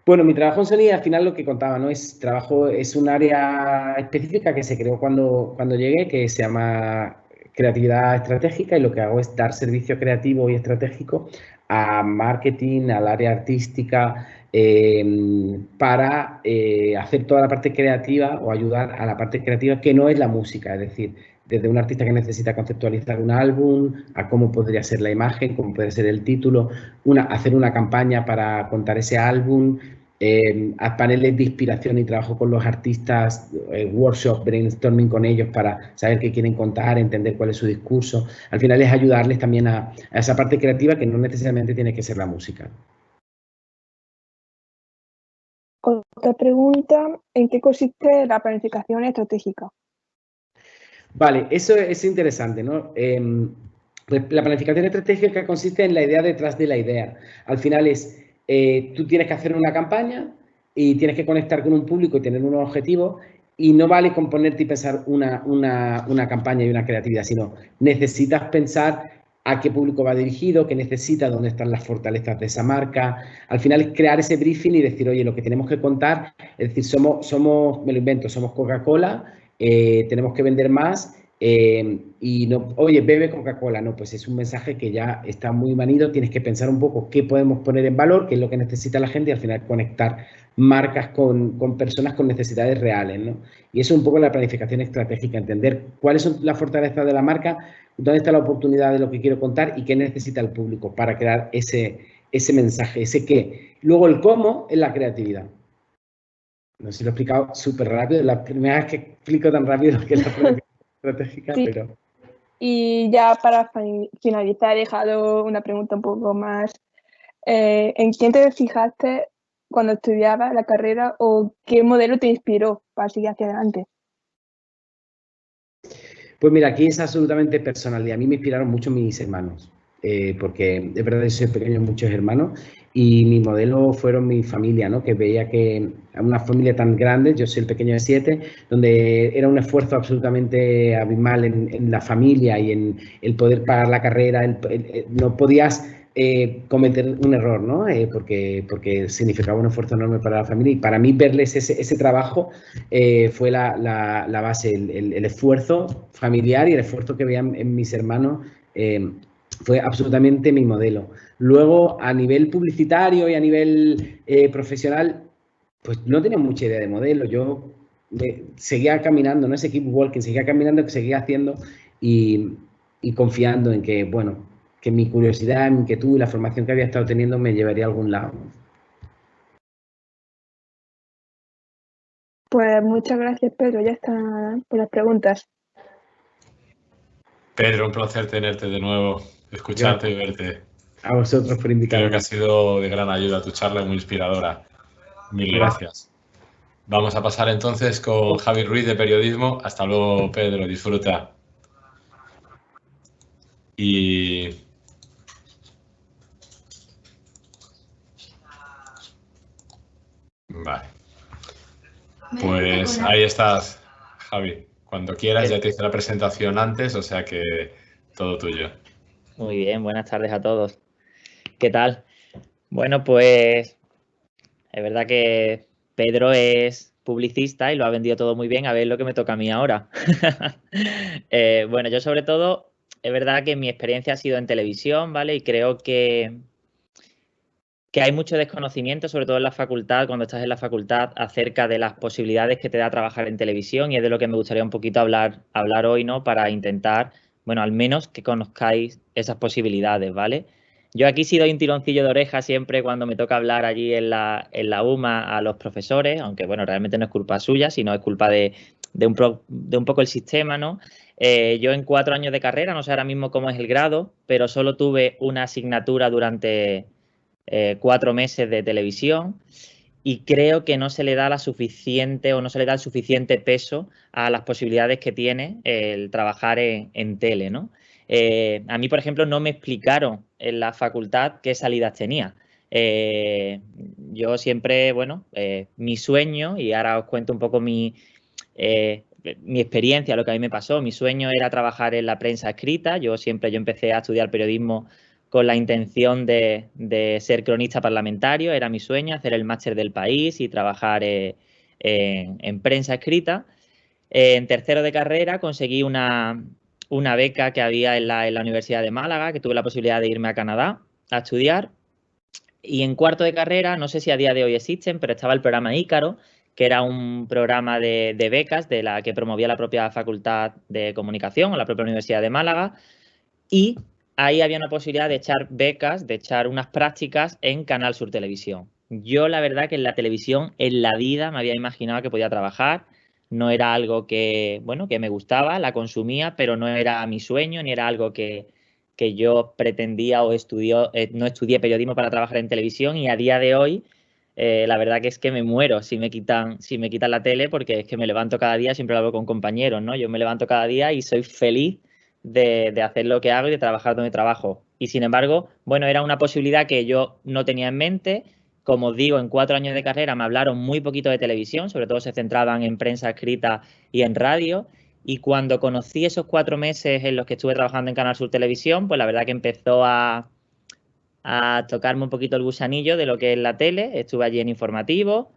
Speaker 5: Bueno, mi trabajo en Sony, al final lo que contaba, ¿no? Es un área específica que se creó cuando llegué, que se llama creatividad estratégica, y lo que hago es dar servicio creativo y estratégico a marketing, al área artística, para hacer toda la parte creativa o ayudar a la parte creativa que no es la música, es decir, desde un artista que necesita conceptualizar un álbum, a cómo podría ser la imagen, cómo puede ser el título, hacer una campaña para contar ese álbum, a paneles de inspiración y trabajo con los artistas, workshop, brainstorming con ellos para saber qué quieren contar, entender cuál es su discurso. Al final es ayudarles también a esa parte creativa que no necesariamente tiene que ser la música.
Speaker 6: Otra pregunta, ¿en qué consiste la planificación estratégica?
Speaker 5: Vale, eso es interesante, ¿no? La planificación estratégica consiste en la idea detrás de la idea. Al final tú tienes que hacer una campaña y tienes que conectar con un público y tener unos objetivos, y no vale con ponerte y pensar una campaña y una creatividad, sino necesitas pensar a qué público va dirigido, qué necesita, dónde están las fortalezas de esa marca. Al final es crear ese briefing y decir, oye, lo que tenemos que contar, es decir, me lo invento, somos Coca-Cola, tenemos que vender más, y no, oye, bebe Coca-Cola, no, pues es un mensaje que ya está muy manido, tienes que pensar un poco qué podemos poner en valor, qué es lo que necesita la gente, y al final conectar marcas con personas con necesidades reales, ¿no? Y eso es un poco la planificación estratégica, entender cuáles son las fortalezas de la marca, dónde está la oportunidad de lo que quiero contar y qué necesita el público para crear ese mensaje, ese qué. Luego el cómo es la creatividad. No sé si lo he explicado súper rápido, la primera vez que explico tan rápido lo que es la planificación estratégica,
Speaker 6: sí.
Speaker 5: Pero...
Speaker 6: Y ya para finalizar, he dejado una pregunta un poco más. ¿En quién te fijaste cuando estudiabas la carrera o qué modelo te inspiró para seguir hacia adelante?
Speaker 5: Pues mira, aquí es absolutamente personal y a mí me inspiraron mucho mis hermanos, porque es verdad que soy pequeño, muchos hermanos, Y mi modelo fueron mi familia, ¿no? Que veía que una familia tan grande, yo soy el pequeño de 7, donde era un esfuerzo absolutamente abismal en la familia y en el poder pagar la carrera, no podías cometer un error, ¿no? Porque significaba un esfuerzo enorme para la familia y para mí verles ese trabajo fue la base, el esfuerzo familiar y el esfuerzo que veían en mis hermanos fue absolutamente mi modelo. Luego, a nivel publicitario y a nivel profesional, pues no tenía mucha idea de modelo. Yo seguía caminando, no ese keep walking, seguía caminando, que seguía haciendo y confiando en que, bueno, que mi curiosidad, mi inquietud y la formación que había estado teniendo me llevaría a algún lado.
Speaker 6: Pues muchas gracias, Pedro. Ya están por las preguntas.
Speaker 1: Pedro, un placer tenerte de nuevo, escucharte y verte.
Speaker 5: A vosotros por invitarme.
Speaker 1: Creo que ha sido de gran ayuda tu charla y muy inspiradora. Mil gracias. Vamos a pasar entonces con Javi Ruiz de Periodismo. Hasta luego, Pedro. Disfruta. Y vale. Pues ahí estás, Javi. Cuando quieras, ya te hice la presentación antes, o sea que todo tuyo.
Speaker 7: Muy bien, buenas tardes a todos. ¿Qué tal? Bueno, pues es verdad que Pedro es publicista y lo ha vendido todo muy bien. A ver lo que me toca a mí ahora. Bueno, yo sobre todo, es verdad que mi experiencia ha sido en televisión, ¿vale? Y creo que hay mucho desconocimiento, sobre todo en la facultad, cuando estás en la facultad, acerca de las posibilidades que te da trabajar en televisión, y es de lo que me gustaría un poquito hablar hoy, ¿no? Para intentar, bueno, al menos que conozcáis esas posibilidades, ¿vale? Yo aquí sí doy un tironcillo de oreja siempre cuando me toca hablar allí en la UMA a los profesores, aunque, bueno, realmente no es culpa suya, sino es culpa de un poco el sistema, ¿no? Yo en 4 años de carrera, no sé ahora mismo cómo es el grado, pero solo tuve una asignatura durante 4 meses de televisión y creo que no se le da la suficiente o no se le da el suficiente peso a las posibilidades que tiene el trabajar en tele, ¿no? A mí, por ejemplo, no me explicaron en la facultad qué salidas tenía. Yo siempre, bueno, mi sueño, y ahora os cuento un poco mi experiencia, lo que a mí me pasó. Mi sueño era trabajar en la prensa escrita. Yo empecé a estudiar periodismo con la intención de ser cronista parlamentario. Era mi sueño, hacer el máster del país y trabajar en prensa escrita. En tercero de carrera conseguí una beca que había en la Universidad de Málaga, que tuve la posibilidad de irme a Canadá a estudiar. Y en cuarto de carrera, no sé si a día de hoy existen, pero estaba el programa Ícaro, que era un programa de becas de la que promovía la propia Facultad de Comunicación o la propia Universidad de Málaga. Y ahí había una posibilidad de echar becas, de echar unas prácticas en Canal Sur Televisión. Yo, la verdad, que en la televisión, en la vida, me había imaginado que podía trabajar. No era algo que, bueno, que me gustaba, la consumía, pero no era mi sueño, ni era algo que yo pretendía o no estudié periodismo para trabajar en televisión, y a día de hoy, la verdad que es que me muero si me quitan la tele, porque es que me levanto cada día, siempre lo hago con compañeros, ¿no? Yo me levanto cada día y soy feliz de hacer lo que hago y de trabajar donde trabajo. Y sin embargo, bueno, era una posibilidad que yo no tenía en mente. Como os digo, en 4 años de carrera me hablaron muy poquito de televisión, sobre todo se centraban en prensa escrita y en radio. Y cuando conocí esos 4 meses en los que estuve trabajando en Canal Sur Televisión, pues la verdad que empezó a tocarme un poquito el gusanillo de lo que es la tele. Estuve allí en informativo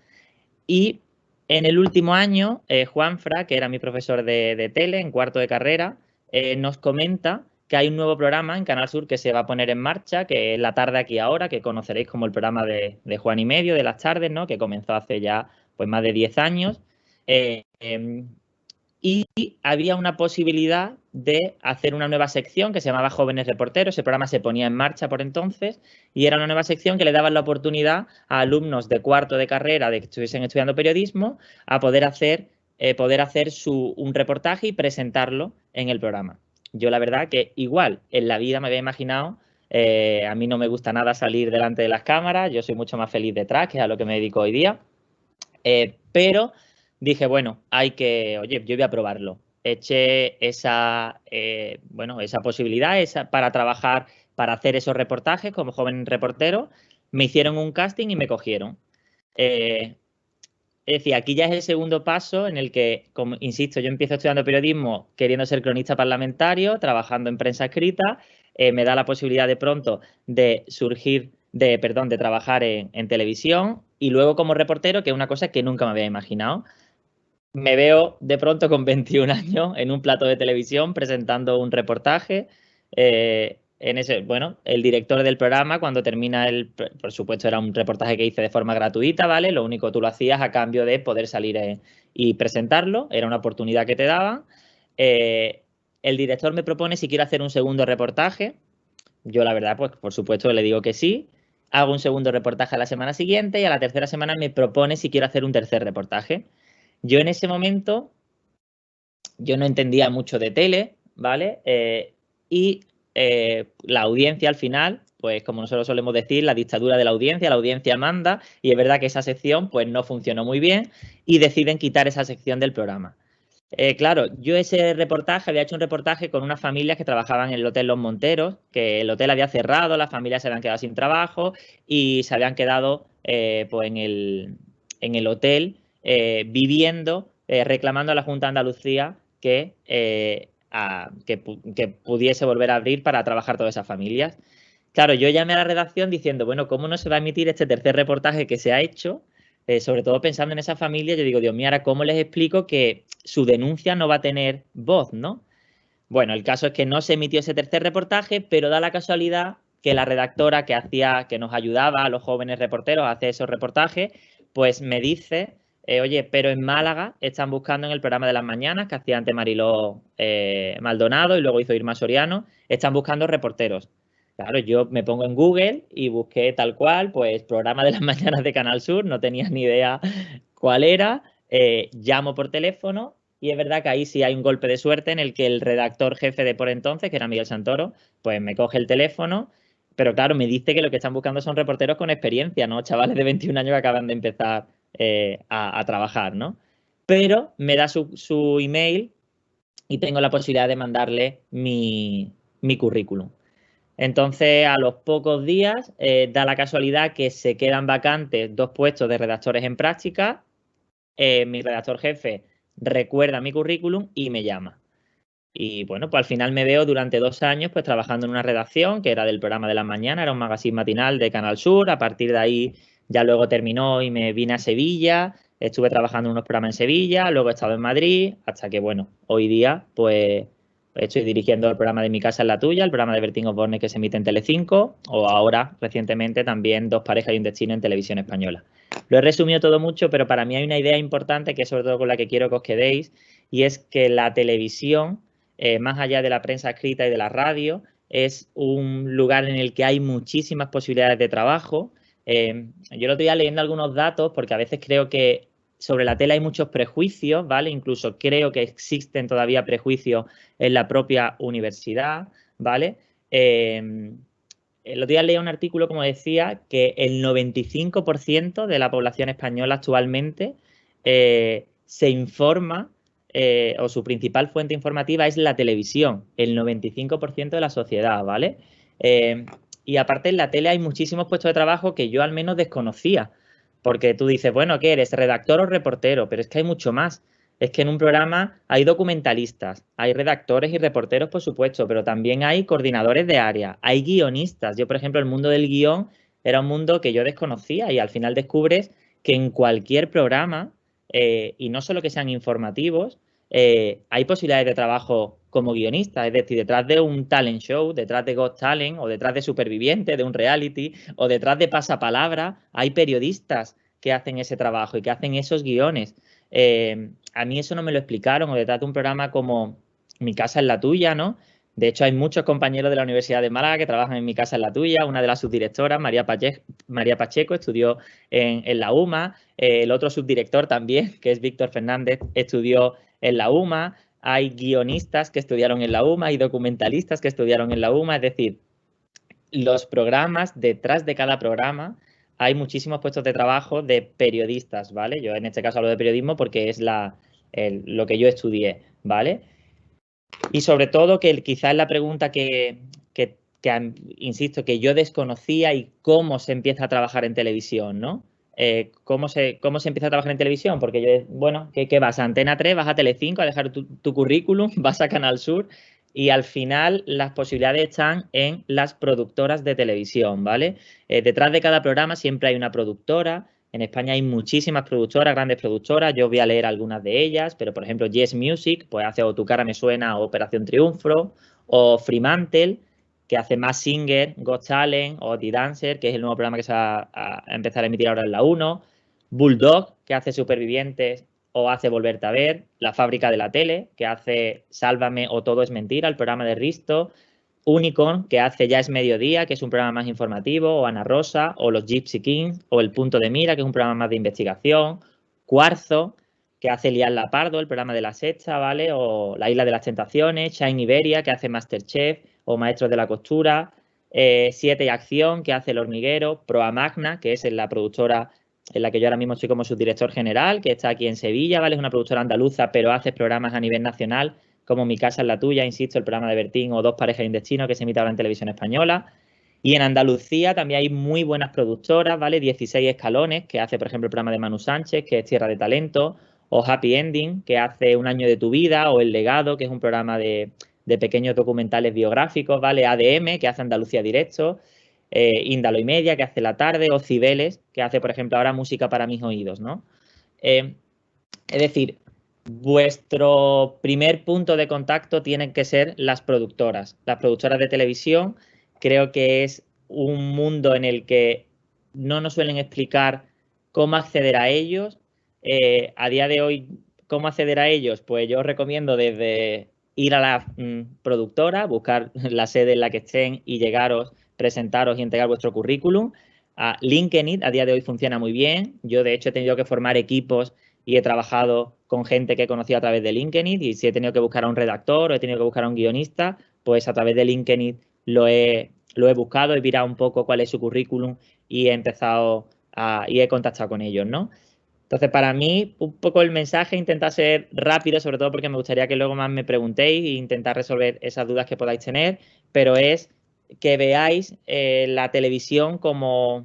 Speaker 7: y en el último año, Juanfra, que era mi profesor de tele en cuarto de carrera, nos comenta que hay un nuevo programa en Canal Sur que se va a poner en marcha, que es La Tarde Aquí Ahora, que conoceréis como el programa de Juan y Medio de las tardes, ¿no? Que comenzó hace ya pues más de 10 años. Y había una posibilidad de hacer una nueva sección que se llamaba Jóvenes Reporteros. Ese programa se ponía en marcha por entonces y era una nueva sección que le daba la oportunidad a alumnos de cuarto de carrera de que estuviesen estudiando periodismo a poder hacer un reportaje y presentarlo en el programa. Yo la verdad que igual en la vida me había imaginado, a mí no me gusta nada salir delante de las cámaras, yo soy mucho más feliz detrás, que es a lo que me dedico hoy día, pero dije, bueno, yo voy a probarlo. Eché esa posibilidad para trabajar, para hacer esos reportajes como joven reportero. me hicieron un casting y me cogieron. Es decir, aquí ya es el segundo paso en el que, como insisto, yo empiezo estudiando periodismo queriendo ser cronista parlamentario, trabajando en prensa escrita, me da la posibilidad de pronto de de trabajar en televisión y luego como reportero, que es una cosa que nunca me había imaginado. Me veo de pronto con 21 años en un plato de televisión presentando un reportaje. Bueno, el director del programa, cuando termina por supuesto era un reportaje que hice de forma gratuita, ¿vale? Lo único tú lo hacías a cambio de poder salir y presentarlo, era una oportunidad que te daban. El director me propone si quiero hacer un segundo reportaje. Yo la verdad, pues por supuesto le digo que sí. Hago un segundo reportaje a la semana siguiente y a la tercera semana me propone si quiero hacer un tercer reportaje. Yo en ese momento, yo no entendía mucho de tele, ¿vale? La audiencia al final, pues como nosotros solemos decir, la dictadura de la audiencia manda, y es verdad que esa sección pues no funcionó muy bien y deciden quitar esa sección del programa. Claro, yo ese reportaje, había hecho un reportaje con unas familias que trabajaban en el Hotel Los Monteros, que el hotel había cerrado, las familias se habían quedado sin trabajo y se habían quedado pues en el hotel viviendo, reclamando a la Junta de Andalucía que pudiese volver a abrir para trabajar todas esas familias. Claro, yo llamé a la redacción diciendo, bueno, ¿cómo no se va a emitir este tercer reportaje que se ha hecho? Sobre todo pensando en esa familia, yo digo, Dios mío, ahora ¿cómo les explico que su denuncia no va a tener voz, ¿no? Bueno, el caso es que no se emitió ese tercer reportaje, pero da la casualidad que la redactora que nos ayudaba a los jóvenes reporteros a hacer esos reportajes, pues me dice, oye, pero en Málaga están buscando en el programa de las mañanas, que hacía antes Mariló Maldonado y luego hizo Irma Soriano, están buscando reporteros. Claro, yo me pongo en Google y busqué tal cual, pues programa de las mañanas de Canal Sur, no tenía ni idea cuál era, llamo por teléfono y es verdad que ahí sí hay un golpe de suerte en el que el redactor jefe de por entonces, que era Miguel Santoro, pues me coge el teléfono, pero claro, me dice que lo que están buscando son reporteros con experiencia, ¿no? Chavales de 21 años que acaban de empezar a trabajar, ¿no? Pero me da su email y tengo la posibilidad de mandarle mi currículum. Entonces, a los pocos días, da la casualidad que se quedan vacantes 2 puestos de redactores en práctica. Mi redactor jefe recuerda mi currículum y me llama. Y bueno, pues al final me veo durante 2 años pues trabajando en una redacción que era del programa de las mañanas, era un magazine matinal de Canal Sur. A partir de ahí ya luego terminó y me vine a Sevilla. Estuve trabajando en unos programas en Sevilla, luego he estado en Madrid, hasta que, bueno, hoy día pues estoy dirigiendo el programa de Mi Casa es la Tuya, el programa de Bertín Osborne que se emite en Telecinco, o ahora, recientemente, también Dos parejas y un destino en Televisión Española. Lo he resumido todo mucho, pero para mí hay una idea importante que es sobre todo con la que quiero que os quedéis, y es que la televisión, más allá de la prensa escrita y de la radio, es un lugar en el que hay muchísimas posibilidades de trabajo. Yo el otro día leyendo algunos datos, porque a veces creo que sobre la tele hay muchos prejuicios, ¿vale? Incluso creo que existen todavía prejuicios en la propia universidad, ¿vale? El otro día leí un artículo, como decía, que el 95% de la población española actualmente se informa o su principal fuente informativa es la televisión, el 95% de la sociedad, ¿vale? Y aparte en la tele hay muchísimos puestos de trabajo que yo al menos desconocía. Porque tú dices, bueno, ¿qué eres? ¿Redactor o reportero? Pero es que hay mucho más. Es que en un programa hay documentalistas, hay redactores y reporteros, por supuesto, pero también hay coordinadores de área, hay guionistas. Yo, por ejemplo, el mundo del guión era un mundo que yo desconocía y al final descubres que en cualquier programa, y no solo que sean informativos, hay posibilidades de trabajo como guionista, es decir, detrás de un talent show, detrás de Got Talent o detrás de Superviviente, de un reality o detrás de Pasapalabra, hay periodistas que hacen ese trabajo y que hacen esos guiones. A mí eso no me lo explicaron, o detrás de un programa como Mi Casa es la Tuya, ¿no? De hecho, hay muchos compañeros de la Universidad de Málaga que trabajan en Mi Casa es la Tuya. Una de las subdirectoras, María Pacheco, estudió en la UMA. El otro subdirector también, que es Víctor Fernández, estudió en la UMA. Hay guionistas que estudiaron en la UMA, hay documentalistas que estudiaron en la UMA. Es decir, los programas, detrás de cada programa, hay muchísimos puestos de trabajo de periodistas, ¿vale? Yo en este caso hablo de periodismo porque es lo que yo estudié, ¿vale? Y sobre todo, que quizás es la pregunta que insisto, que yo desconocía y cómo se empieza a trabajar en televisión, ¿no? ¿Cómo se empieza a trabajar en televisión? Porque yo, bueno, ¿qué vas? ¿A Antena 3? ¿Vas a Telecinco a dejar tu currículum? ¿Vas a Canal Sur? Y al final las posibilidades están en las productoras de televisión, ¿vale? Detrás de cada programa siempre hay una productora. En España hay muchísimas productoras, grandes productoras. Yo voy a leer algunas de ellas, pero por ejemplo Yes Music, pues hace O Tu Cara Me Suena o Operación Triunfo, o Fremantle, que hace Masked Singer, Got Talent, o The Dancer, que es el nuevo programa que se va a empezar a emitir ahora en la 1, Bulldog, que hace Supervivientes o hace Volverte a Ver, La Fábrica de la Tele, que hace Sálvame o Todo es Mentira, el programa de Risto, Unicorn, que hace Ya es Mediodía, que es un programa más informativo, o Ana Rosa, o Los Gypsy Kings, o El Punto de Mira, que es un programa más de investigación, Cuarzo, que hace Lian Lapardo, el programa de La Sexta, ¿vale? O La Isla de las Tentaciones, Shine Iberia, que hace Masterchef, o Maestros de la Costura, 7 y Acción, que hace El Hormiguero, Proa Magna, que es la productora en la que yo ahora mismo estoy como subdirector general, que está aquí en Sevilla, ¿vale? Es una productora andaluza, pero hace programas a nivel nacional, como Mi Casa es la Tuya, insisto, el programa de Bertín, o Dos Parejas y un Destino, que se emite ahora en televisión española. Y en Andalucía también hay muy buenas productoras, ¿vale? 16 Escalones, que hace, por ejemplo, el programa de Manu Sánchez, que es Tierra de Talento, o Happy Ending, que hace Un Año de tu Vida, o El Legado, que es un programa de pequeños documentales biográficos, ¿vale? ADM, que hace Andalucía Directo, Índalo y Media, que hace La Tarde, o Cibeles, que hace, por ejemplo, ahora Música para mis oídos, ¿no? Es decir, vuestro primer punto de contacto tienen que ser las productoras. Las productoras de televisión creo que es un mundo en el que no nos suelen explicar cómo acceder a ellos. A día de hoy, ¿cómo acceder a ellos? Pues yo os recomiendo desde ir a la productora, buscar la sede en la que estén y llegaros, presentaros y entregar vuestro currículum. LinkedIn a día de hoy funciona muy bien. Yo, de hecho, he tenido que formar equipos y he trabajado con gente que he conocido a través de LinkedIn, y si he tenido que buscar a un redactor o he tenido que buscar a un guionista, pues a través de LinkedIn lo he buscado, he mirado un poco cuál es su currículum y he contactado con ellos, ¿no? Entonces, para mí, un poco el mensaje intenta ser rápido, sobre todo porque me gustaría que luego más me preguntéis e intentar resolver esas dudas que podáis tener, pero es que veáis la televisión como...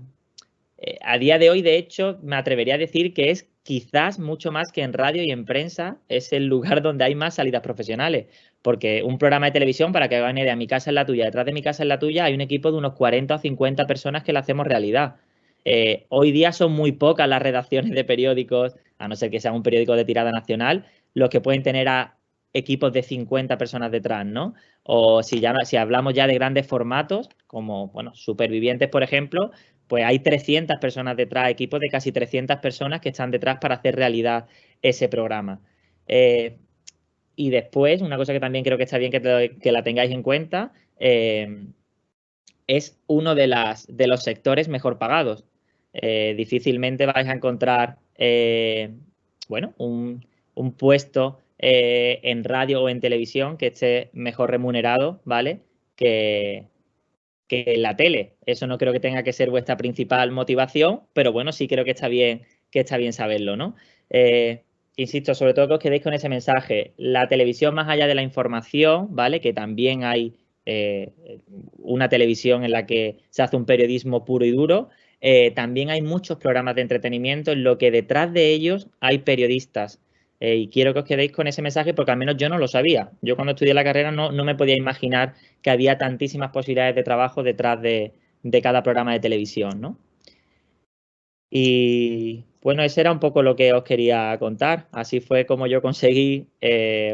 Speaker 7: a día de hoy, de hecho, me atrevería a decir que es quizás mucho más que en radio y en prensa, es el lugar donde hay más salidas profesionales. Porque un programa de televisión, para que hagan idea, Mi Casa es la Tuya, detrás de Mi Casa es la Tuya hay un equipo de unos 40 o 50 personas que lo hacemos realidad. Hoy día son muy pocas las redacciones de periódicos, a no ser que sea un periódico de tirada nacional, los que pueden tener a equipos de 50 personas detrás, ¿no? O si hablamos ya de grandes formatos, como, bueno, Supervivientes, por ejemplo, pues hay 300 personas detrás, equipos de casi 300 personas que están detrás para hacer realidad ese programa. Y después, una cosa que también creo que está bien que la tengáis en cuenta, es uno de los sectores mejor pagados. Difícilmente vais a encontrar bueno, un puesto en radio o en televisión que esté mejor remunerado, ¿vale? Que en la tele. Eso no creo que tenga que ser vuestra principal motivación, pero bueno, sí creo que está bien saberlo, ¿no? Insisto, sobre todo que os quedéis con ese mensaje. La televisión, más allá de la información, ¿vale? Que también hay una televisión en la que se hace un periodismo puro y duro, también hay muchos programas de entretenimiento en lo que detrás de ellos hay periodistas. Y quiero que os quedéis con ese mensaje porque al menos yo no lo sabía. Yo cuando estudié la carrera no me podía imaginar que había tantísimas posibilidades de trabajo detrás de cada programa de televisión, ¿no? Y bueno, ese era un poco lo que os quería contar. Así fue como yo conseguí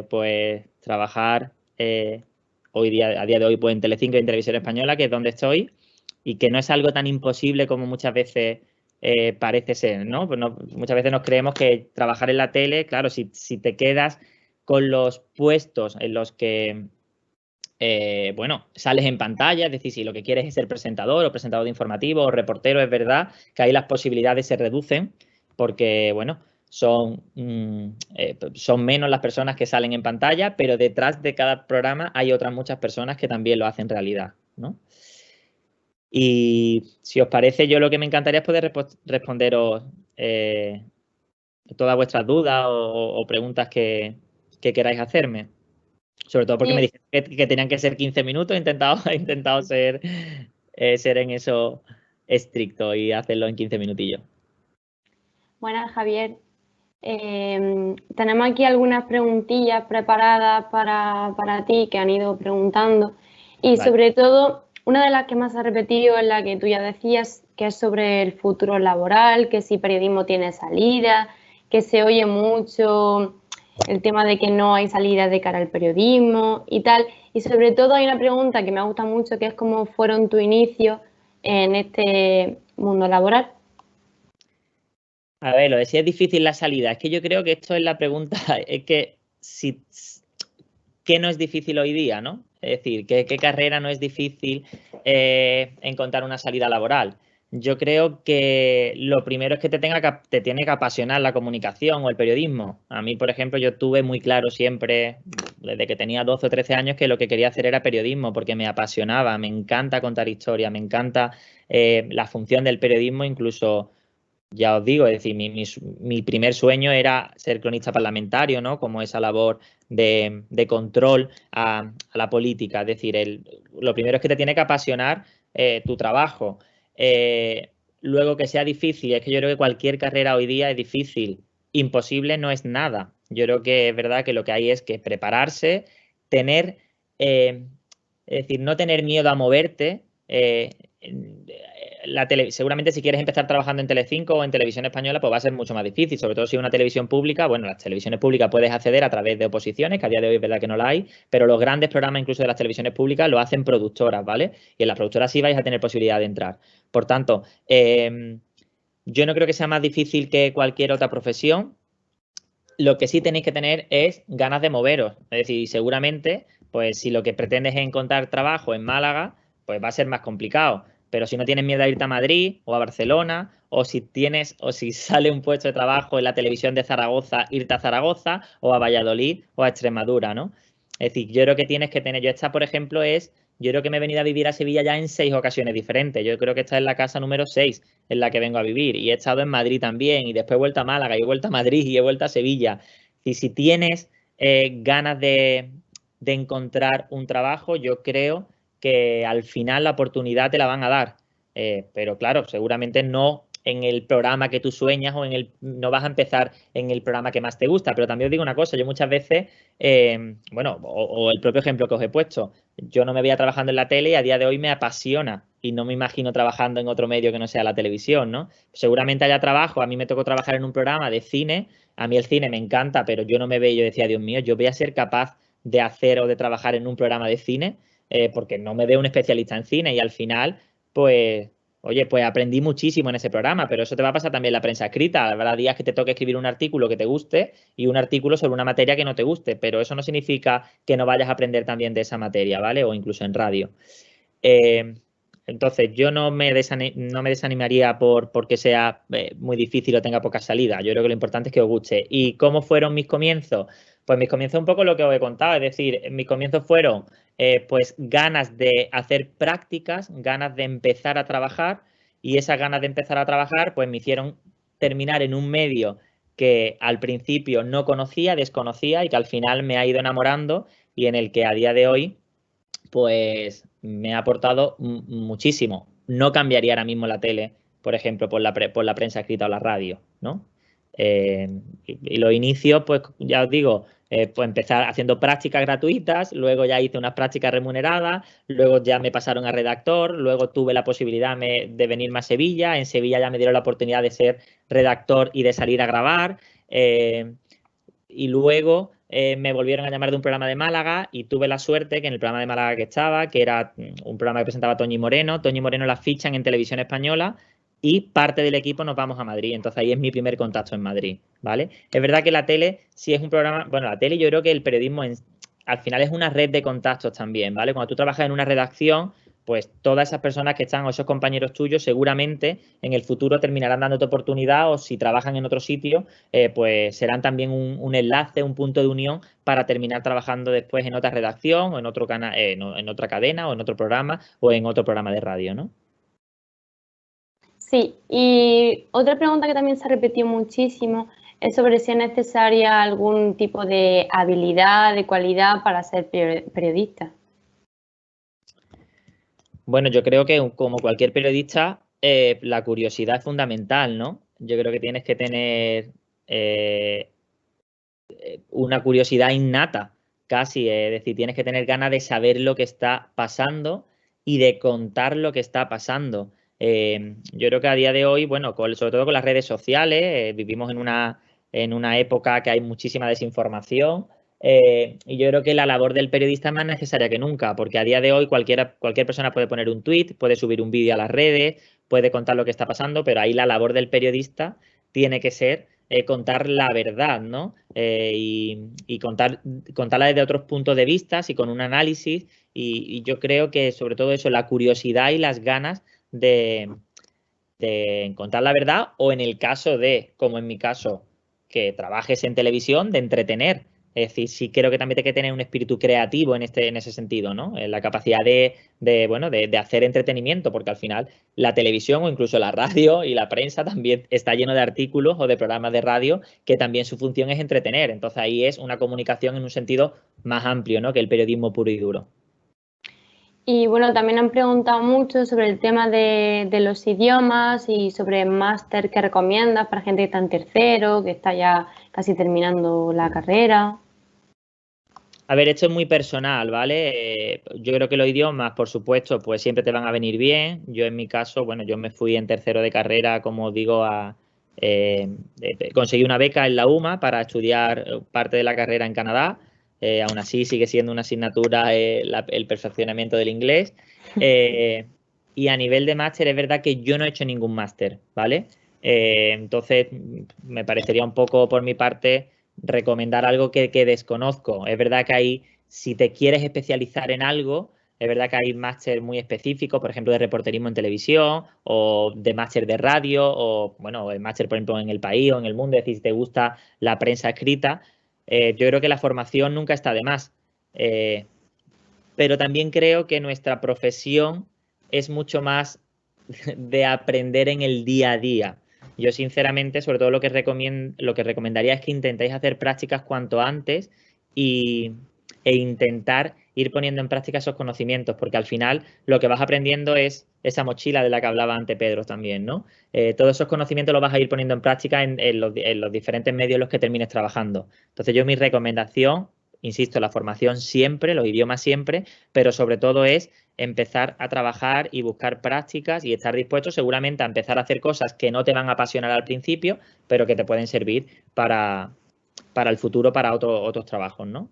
Speaker 7: pues trabajar a día de hoy pues en Telecinco y en Televisión Española, que es donde estoy, y que no es algo tan imposible como muchas veces parece ser, ¿no? Pues muchas veces nos creemos que trabajar en la tele, claro, si te quedas con los puestos en los que bueno, sales en pantalla, es decir, si lo que quieres es ser presentador o presentador de informativo o reportero, es verdad que ahí las posibilidades se reducen porque, bueno, son menos las personas que salen en pantalla, pero detrás de cada programa hay otras muchas personas que también lo hacen realidad, ¿no? Y si os parece, yo lo que me encantaría es poder responderos todas vuestras dudas o preguntas que queráis hacerme. Sobre todo porque me dijeron que tenían que ser 15 minutos, he intentado ser en eso estricto y hacerlo en 15 minutillos.
Speaker 8: Buenas, Javier. Tenemos aquí algunas preguntillas preparadas para ti que han ido preguntando y sobre todo una de las que más ha repetido es la que tú ya decías, que es sobre el futuro laboral, que si periodismo tiene salida, que se oye mucho el tema de que no hay salida de cara al periodismo y tal. Y sobre todo hay una pregunta que me gusta mucho, que es cómo fueron tus inicios en este mundo laboral.
Speaker 7: A ver, lo de si es difícil la salida, es que yo creo que esto es la pregunta, es que ¿qué no es difícil hoy día, no? Es decir, ¿qué carrera no es difícil encontrar una salida laboral? Yo creo que lo primero es que te tiene que apasionar la comunicación o el periodismo. A mí, por ejemplo, yo tuve muy claro siempre, desde que tenía 12 o 13 años, que lo que quería hacer era periodismo, porque me apasionaba, me encanta contar historias, me encanta la función del periodismo, incluso, ya os digo, es decir, mi primer sueño era ser cronista parlamentario, ¿no? Como esa labor de control a la política. Es decir, lo primero es que te tiene que apasionar tu trabajo. Luego, que sea difícil, es que yo creo que cualquier carrera hoy día es difícil. Imposible no es nada. Yo creo que es verdad que lo que hay es que prepararse, tener, es decir, no tener miedo a moverte. Seguramente si quieres empezar trabajando en Telecinco o en Televisión Española, pues va a ser mucho más difícil, sobre todo si es una televisión pública. Bueno, las televisiones públicas puedes acceder a través de oposiciones, que a día de hoy es verdad que no la hay, pero los grandes programas incluso de las televisiones públicas lo hacen productoras, ¿vale? Y en las productoras sí vais a tener posibilidad de entrar. Por tanto, yo no creo que sea más difícil que cualquier otra profesión. Lo que sí tenéis que tener es ganas de moveros. Es decir, seguramente, pues si lo que pretendes es encontrar trabajo en Málaga, pues va a ser más complicado. Pero si no tienes miedo a irte a Madrid o a Barcelona, o si sale un puesto de trabajo en la televisión de Zaragoza, irte a Zaragoza, o a Valladolid, o a Extremadura, ¿no? Es decir, yo creo que tienes que tener, por ejemplo, yo creo que me he venido a vivir a Sevilla ya en 6 ocasiones diferentes. Yo creo que esta es la casa número 6 en la que vengo a vivir. Y he estado en Madrid también, y después he vuelto a Málaga, y he vuelto a Madrid, y he vuelto a Sevilla. Y si tienes ganas de encontrar un trabajo, yo creo que al final la oportunidad te la van a dar. Pero claro, seguramente no en el programa que tú sueñas no vas a empezar en el programa que más te gusta. Pero también os digo una cosa, yo muchas veces, o el propio ejemplo que os he puesto, yo no me veía trabajando en la tele y a día de hoy me apasiona y no me imagino trabajando en otro medio que no sea la televisión, ¿no? Seguramente haya trabajo, a mí me tocó trabajar en un programa de cine, a mí el cine me encanta, pero yo no me veo, yo decía, Dios mío, yo voy a ser capaz de hacer o de trabajar en un programa de cine, porque no me veo un especialista en cine y al final, pues, oye, pues aprendí muchísimo en ese programa, pero eso te va a pasar también en la prensa escrita. Habrá días que te toque escribir un artículo que te guste y un artículo sobre una materia que no te guste, pero eso no significa que no vayas a aprender también de esa materia, ¿vale? O incluso en radio. Entonces, yo no me desanimaría porque sea muy difícil o tenga poca salida. Yo creo que lo importante es que os guste. ¿Y cómo fueron mis comienzos? Pues mis comienzos un poco lo que os he contado, es decir, mis comienzos fueron pues ganas de hacer prácticas, ganas de empezar a trabajar, y esas ganas de empezar a trabajar pues me hicieron terminar en un medio que al principio no conocía, desconocía y que al final me ha ido enamorando y en el que a día de hoy pues me ha aportado muchísimo. No cambiaría ahora mismo la tele, por ejemplo, por la prensa escrita o la radio, ¿no? Y los inicios, pues ya os digo, pues empezar haciendo prácticas gratuitas, luego ya hice unas prácticas remuneradas, luego ya me pasaron a redactor, luego tuve la posibilidad de venirme a Sevilla, en Sevilla ya me dieron la oportunidad de ser redactor y de salir a grabar, y luego me volvieron a llamar de un programa de Málaga y tuve la suerte que en el programa de Málaga que estaba, que era un programa que presentaba Toñi Moreno la fichan en Televisión Española y parte del equipo nos vamos a Madrid. Entonces ahí es mi primer contacto en Madrid, ¿vale? Es verdad que la tele sí es un programa, bueno, la tele yo creo que el periodismo al final es una red de contactos también, ¿vale? Cuando tú trabajas en una redacción, pues todas esas personas que están o esos compañeros tuyos seguramente en el futuro terminarán dándote oportunidad o si trabajan en otro sitio, pues serán también un enlace, un punto de unión para terminar trabajando después en otra redacción o en otro canal, en otra cadena o en otro programa o en otro programa de radio, ¿no?
Speaker 8: Sí, y otra pregunta que también se ha repetido muchísimo es sobre si es necesaria algún tipo de habilidad, de cualidad para ser periodista.
Speaker 7: Bueno, yo creo que como cualquier periodista, la curiosidad es fundamental, ¿no? Yo creo que tienes que tener una curiosidad innata, casi, es decir, tienes que tener ganas de saber lo que está pasando y de contar lo que está pasando. Yo creo que a día de hoy, bueno, sobre todo con las redes sociales, vivimos en una época que hay muchísima desinformación. Y yo creo que la labor del periodista es más necesaria que nunca, porque a día de hoy cualquier persona puede poner un tuit, puede subir un vídeo a las redes, puede contar lo que está pasando, pero ahí la labor del periodista tiene que ser contar la verdad, ¿no? Y contarla desde otros puntos de vista y con un análisis. Y yo creo que sobre todo eso, la curiosidad y las ganas de contar la verdad, o en el caso de, como en mi caso, que trabajes en televisión, de entretener. Es decir, sí creo que también hay que tener un espíritu creativo en ese sentido, ¿no? La capacidad de hacer entretenimiento, porque al final la televisión o incluso la radio y la prensa también está lleno de artículos o de programas de radio que también su función es entretener. Entonces ahí es una comunicación en un sentido más amplio, ¿no? Que el periodismo puro y duro.
Speaker 8: Y bueno, también han preguntado mucho sobre el tema de los idiomas y sobre el máster que recomiendas para gente que está en tercero, que está ya casi terminando la carrera.
Speaker 7: A ver, esto es muy personal, ¿vale? Yo creo que los idiomas, por supuesto, pues siempre te van a venir bien. Yo en mi caso, bueno, yo me fui en tercero de carrera, como os digo, conseguí una beca en la UMA para estudiar parte de la carrera en Canadá. Aún así sigue siendo una asignatura el perfeccionamiento del inglés. Y a nivel de máster es verdad que yo no he hecho ningún máster, ¿vale? Entonces me parecería un poco por mi parte recomendar algo que desconozco. Es verdad que si te quieres especializar en algo, es verdad que hay máster muy específicos, por ejemplo, de reporterismo en televisión o de máster de radio o, bueno, el máster, por ejemplo, en El País o en El Mundo. Es decir, si te gusta la prensa escrita, yo creo que la formación nunca está de más. Pero también creo que nuestra profesión es mucho más de aprender en el día a día. Yo, sinceramente, sobre todo lo que recomendaría es que intentéis hacer prácticas cuanto antes e intentar ir poniendo en práctica esos conocimientos, porque al final lo que vas aprendiendo es esa mochila de la que hablaba antes Pedro también, ¿no? Todos esos conocimientos los vas a ir poniendo en práctica en los diferentes medios en los que termines trabajando. Entonces, mi recomendación, insisto, la formación siempre, los idiomas siempre, pero sobre todo es empezar a trabajar y buscar prácticas y estar dispuesto seguramente a empezar a hacer cosas que no te van a apasionar al principio, pero que te pueden servir para el futuro, para otros trabajos, ¿no?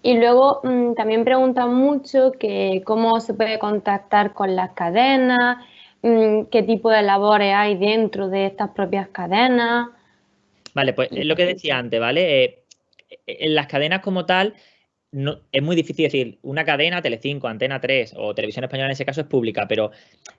Speaker 8: Y luego también preguntan mucho que cómo se puede contactar con las cadenas, qué tipo de labores hay dentro de estas propias cadenas.
Speaker 7: Vale, pues es lo que decía antes, ¿vale? En las cadenas como tal, no, es muy difícil decir, una cadena, Telecinco, Antena 3 o Televisión Española en ese caso es pública, pero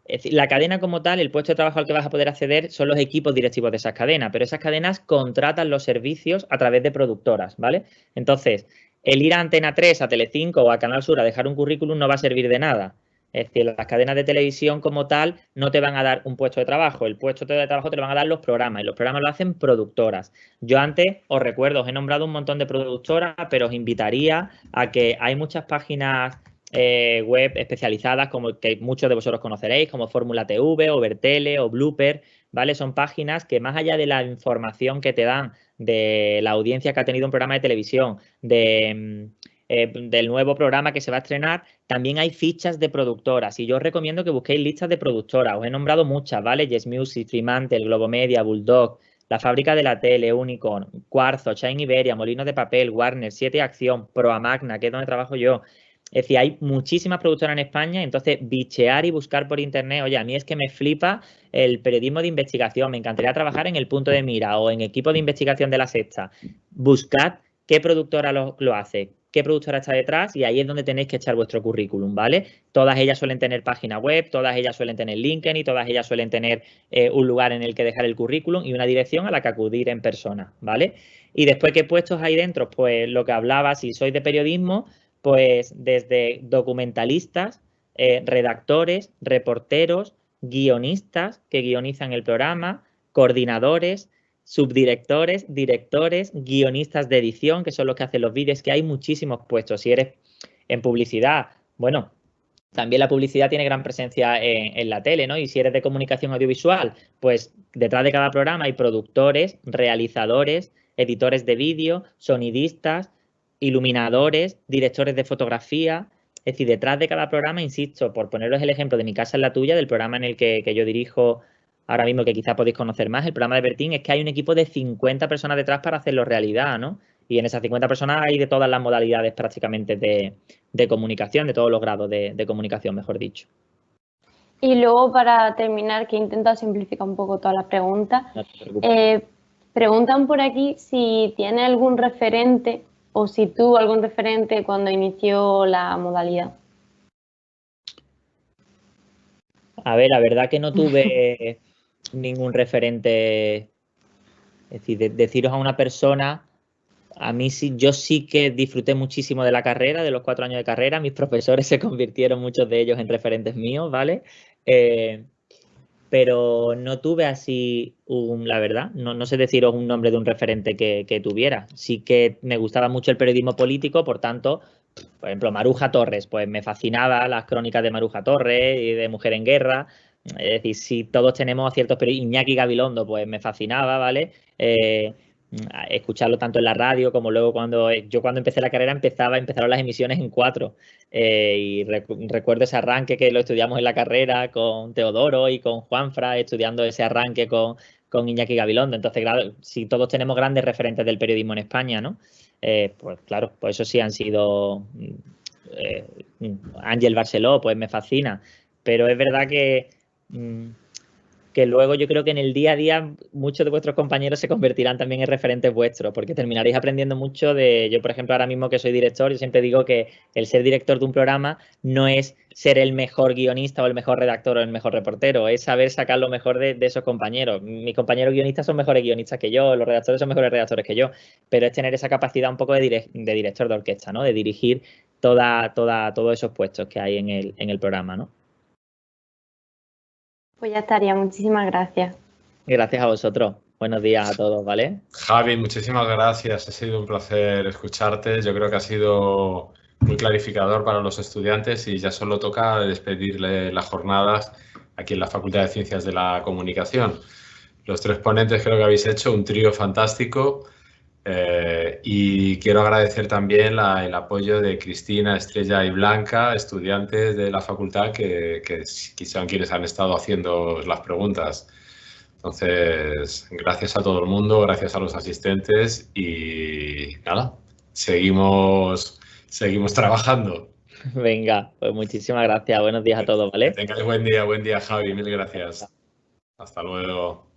Speaker 7: es decir, la cadena como tal, el puesto de trabajo al que vas a poder acceder son los equipos directivos de esas cadenas, pero esas cadenas contratan los servicios a través de productoras, ¿vale? Entonces, el ir a Antena 3, a Telecinco o a Canal Sur a dejar un currículum no va a servir de nada. Es decir, las cadenas de televisión como tal no te van a dar un puesto de trabajo. El puesto de trabajo te lo van a dar los programas y los programas lo hacen productoras. Yo antes, os recuerdo, os he nombrado un montón de productoras, pero os invitaría a que hay muchas páginas web especializadas como que muchos de vosotros conoceréis, como Fórmula TV o Vertele o Blooper, ¿vale? Son páginas que más allá de la información que te dan de la audiencia que ha tenido un programa de televisión, del nuevo programa que se va a estrenar, también hay fichas de productoras y yo os recomiendo que busquéis listas de productoras. Os he nombrado muchas, ¿vale? Yes Music, Fremantle, Globomedia, Bulldog, La Fábrica de la Tele, Unicorn, Cuarzo, Shine Iberia, Molinos de Papel, Warner, 7 Acción, Proamagna, que es donde trabajo yo. Es decir, hay muchísimas productoras en España, entonces bichear y buscar por internet. Oye, a mí es que me flipa el periodismo de investigación, me encantaría trabajar en El Punto de Mira o en equipo de investigación de La Sexta. Buscad qué productora lo hace, qué productora está detrás y ahí es donde tenéis que echar vuestro currículum, ¿vale? Todas ellas suelen tener página web, todas ellas suelen tener LinkedIn y todas ellas suelen tener un lugar en el que dejar el currículum y una dirección a la que acudir en persona, ¿vale? Y después, ¿qué puestos hay dentro? Pues lo que hablaba, si sois de periodismo, pues desde documentalistas, redactores, reporteros, guionistas que guionizan el programa, coordinadores, subdirectores, directores, guionistas de edición, que son los que hacen los vídeos, que hay muchísimos puestos. Si eres en publicidad, bueno, también la publicidad tiene gran presencia en la tele, ¿no? Y si eres de comunicación audiovisual, pues detrás de cada programa hay productores, realizadores, editores de vídeo, sonidistas, iluminadores, directores de fotografía. Es decir, detrás de cada programa, insisto, por poneros el ejemplo de Mi casa es la tuya, del programa en el que yo dirijo ahora mismo, que quizá podéis conocer más, el programa de Bertín, es que hay un equipo de 50 personas detrás para hacerlo realidad, ¿no? Y en esas 50 personas hay de todas las modalidades prácticamente de comunicación, de todos los grados de comunicación, mejor dicho.
Speaker 8: Y luego, para terminar, que he intentado simplificar un poco todas las preguntas,
Speaker 7: No te preocupes.
Speaker 8: preguntan por aquí si tiene algún referente o si tuvo algún referente cuando inició la modalidad.
Speaker 7: A ver, la verdad que no tuve ningún referente. Es decir, deciros a una persona, a mí sí, yo sí que disfruté muchísimo de la carrera, de los 4 años de carrera. Mis profesores se convirtieron, muchos de ellos, en referentes míos, ¿vale? Pero no tuve así, la verdad, no sé deciros un nombre de un referente que tuviera. Sí que me gustaba mucho el periodismo político, por tanto, por ejemplo, Maruja Torres, pues me fascinaba las crónicas de Maruja Torres y de Mujer en Guerra. Es decir, si todos tenemos ciertos periodistas, Iñaki Gabilondo, pues me fascinaba, ¿vale? Escucharlo tanto en la radio como luego cuando empecé la carrera empezaron las emisiones en 4 y recuerdo ese arranque que lo estudiamos en la carrera con Teodoro y con Juanfra, estudiando ese arranque con Iñaki Gabilondo. Entonces, claro, si todos tenemos grandes referentes del periodismo en España, ¿no? Pues claro, pues eso sí han sido Ángel Barceló, pues me fascina, pero es verdad que luego yo creo que en el día a día muchos de vuestros compañeros se convertirán también en referentes vuestros, porque terminaréis aprendiendo mucho yo, por ejemplo, ahora mismo que soy director, yo siempre digo que el ser director de un programa no es ser el mejor guionista o el mejor redactor o el mejor reportero, es saber sacar lo mejor de esos compañeros. Mis compañeros guionistas son mejores guionistas que yo, los redactores son mejores redactores que yo, pero es tener esa capacidad un poco de director de orquesta, ¿no? De dirigir todos esos puestos que hay en el programa, ¿no?
Speaker 8: Pues ya estaría, muchísimas gracias.
Speaker 7: Gracias a vosotros. Buenos días a todos, ¿vale?
Speaker 1: Javi, muchísimas gracias. Ha sido un placer escucharte. Yo creo que ha sido muy clarificador para los estudiantes y ya solo toca despedirle las jornadas aquí en la Facultad de Ciencias de la Comunicación. Los 3 ponentes creo que habéis hecho un trío fantástico y quiero agradecer también el apoyo de Cristina, Estrella y Blanca, estudiantes de la facultad que son quienes han estado haciendo las preguntas. Entonces, gracias a todo el mundo, gracias a los asistentes y nada, seguimos trabajando.
Speaker 7: Venga, pues muchísimas gracias. Buenos días a todos, ¿vale?
Speaker 1: Que tengáis buen día Javi, mil gracias. Hasta luego.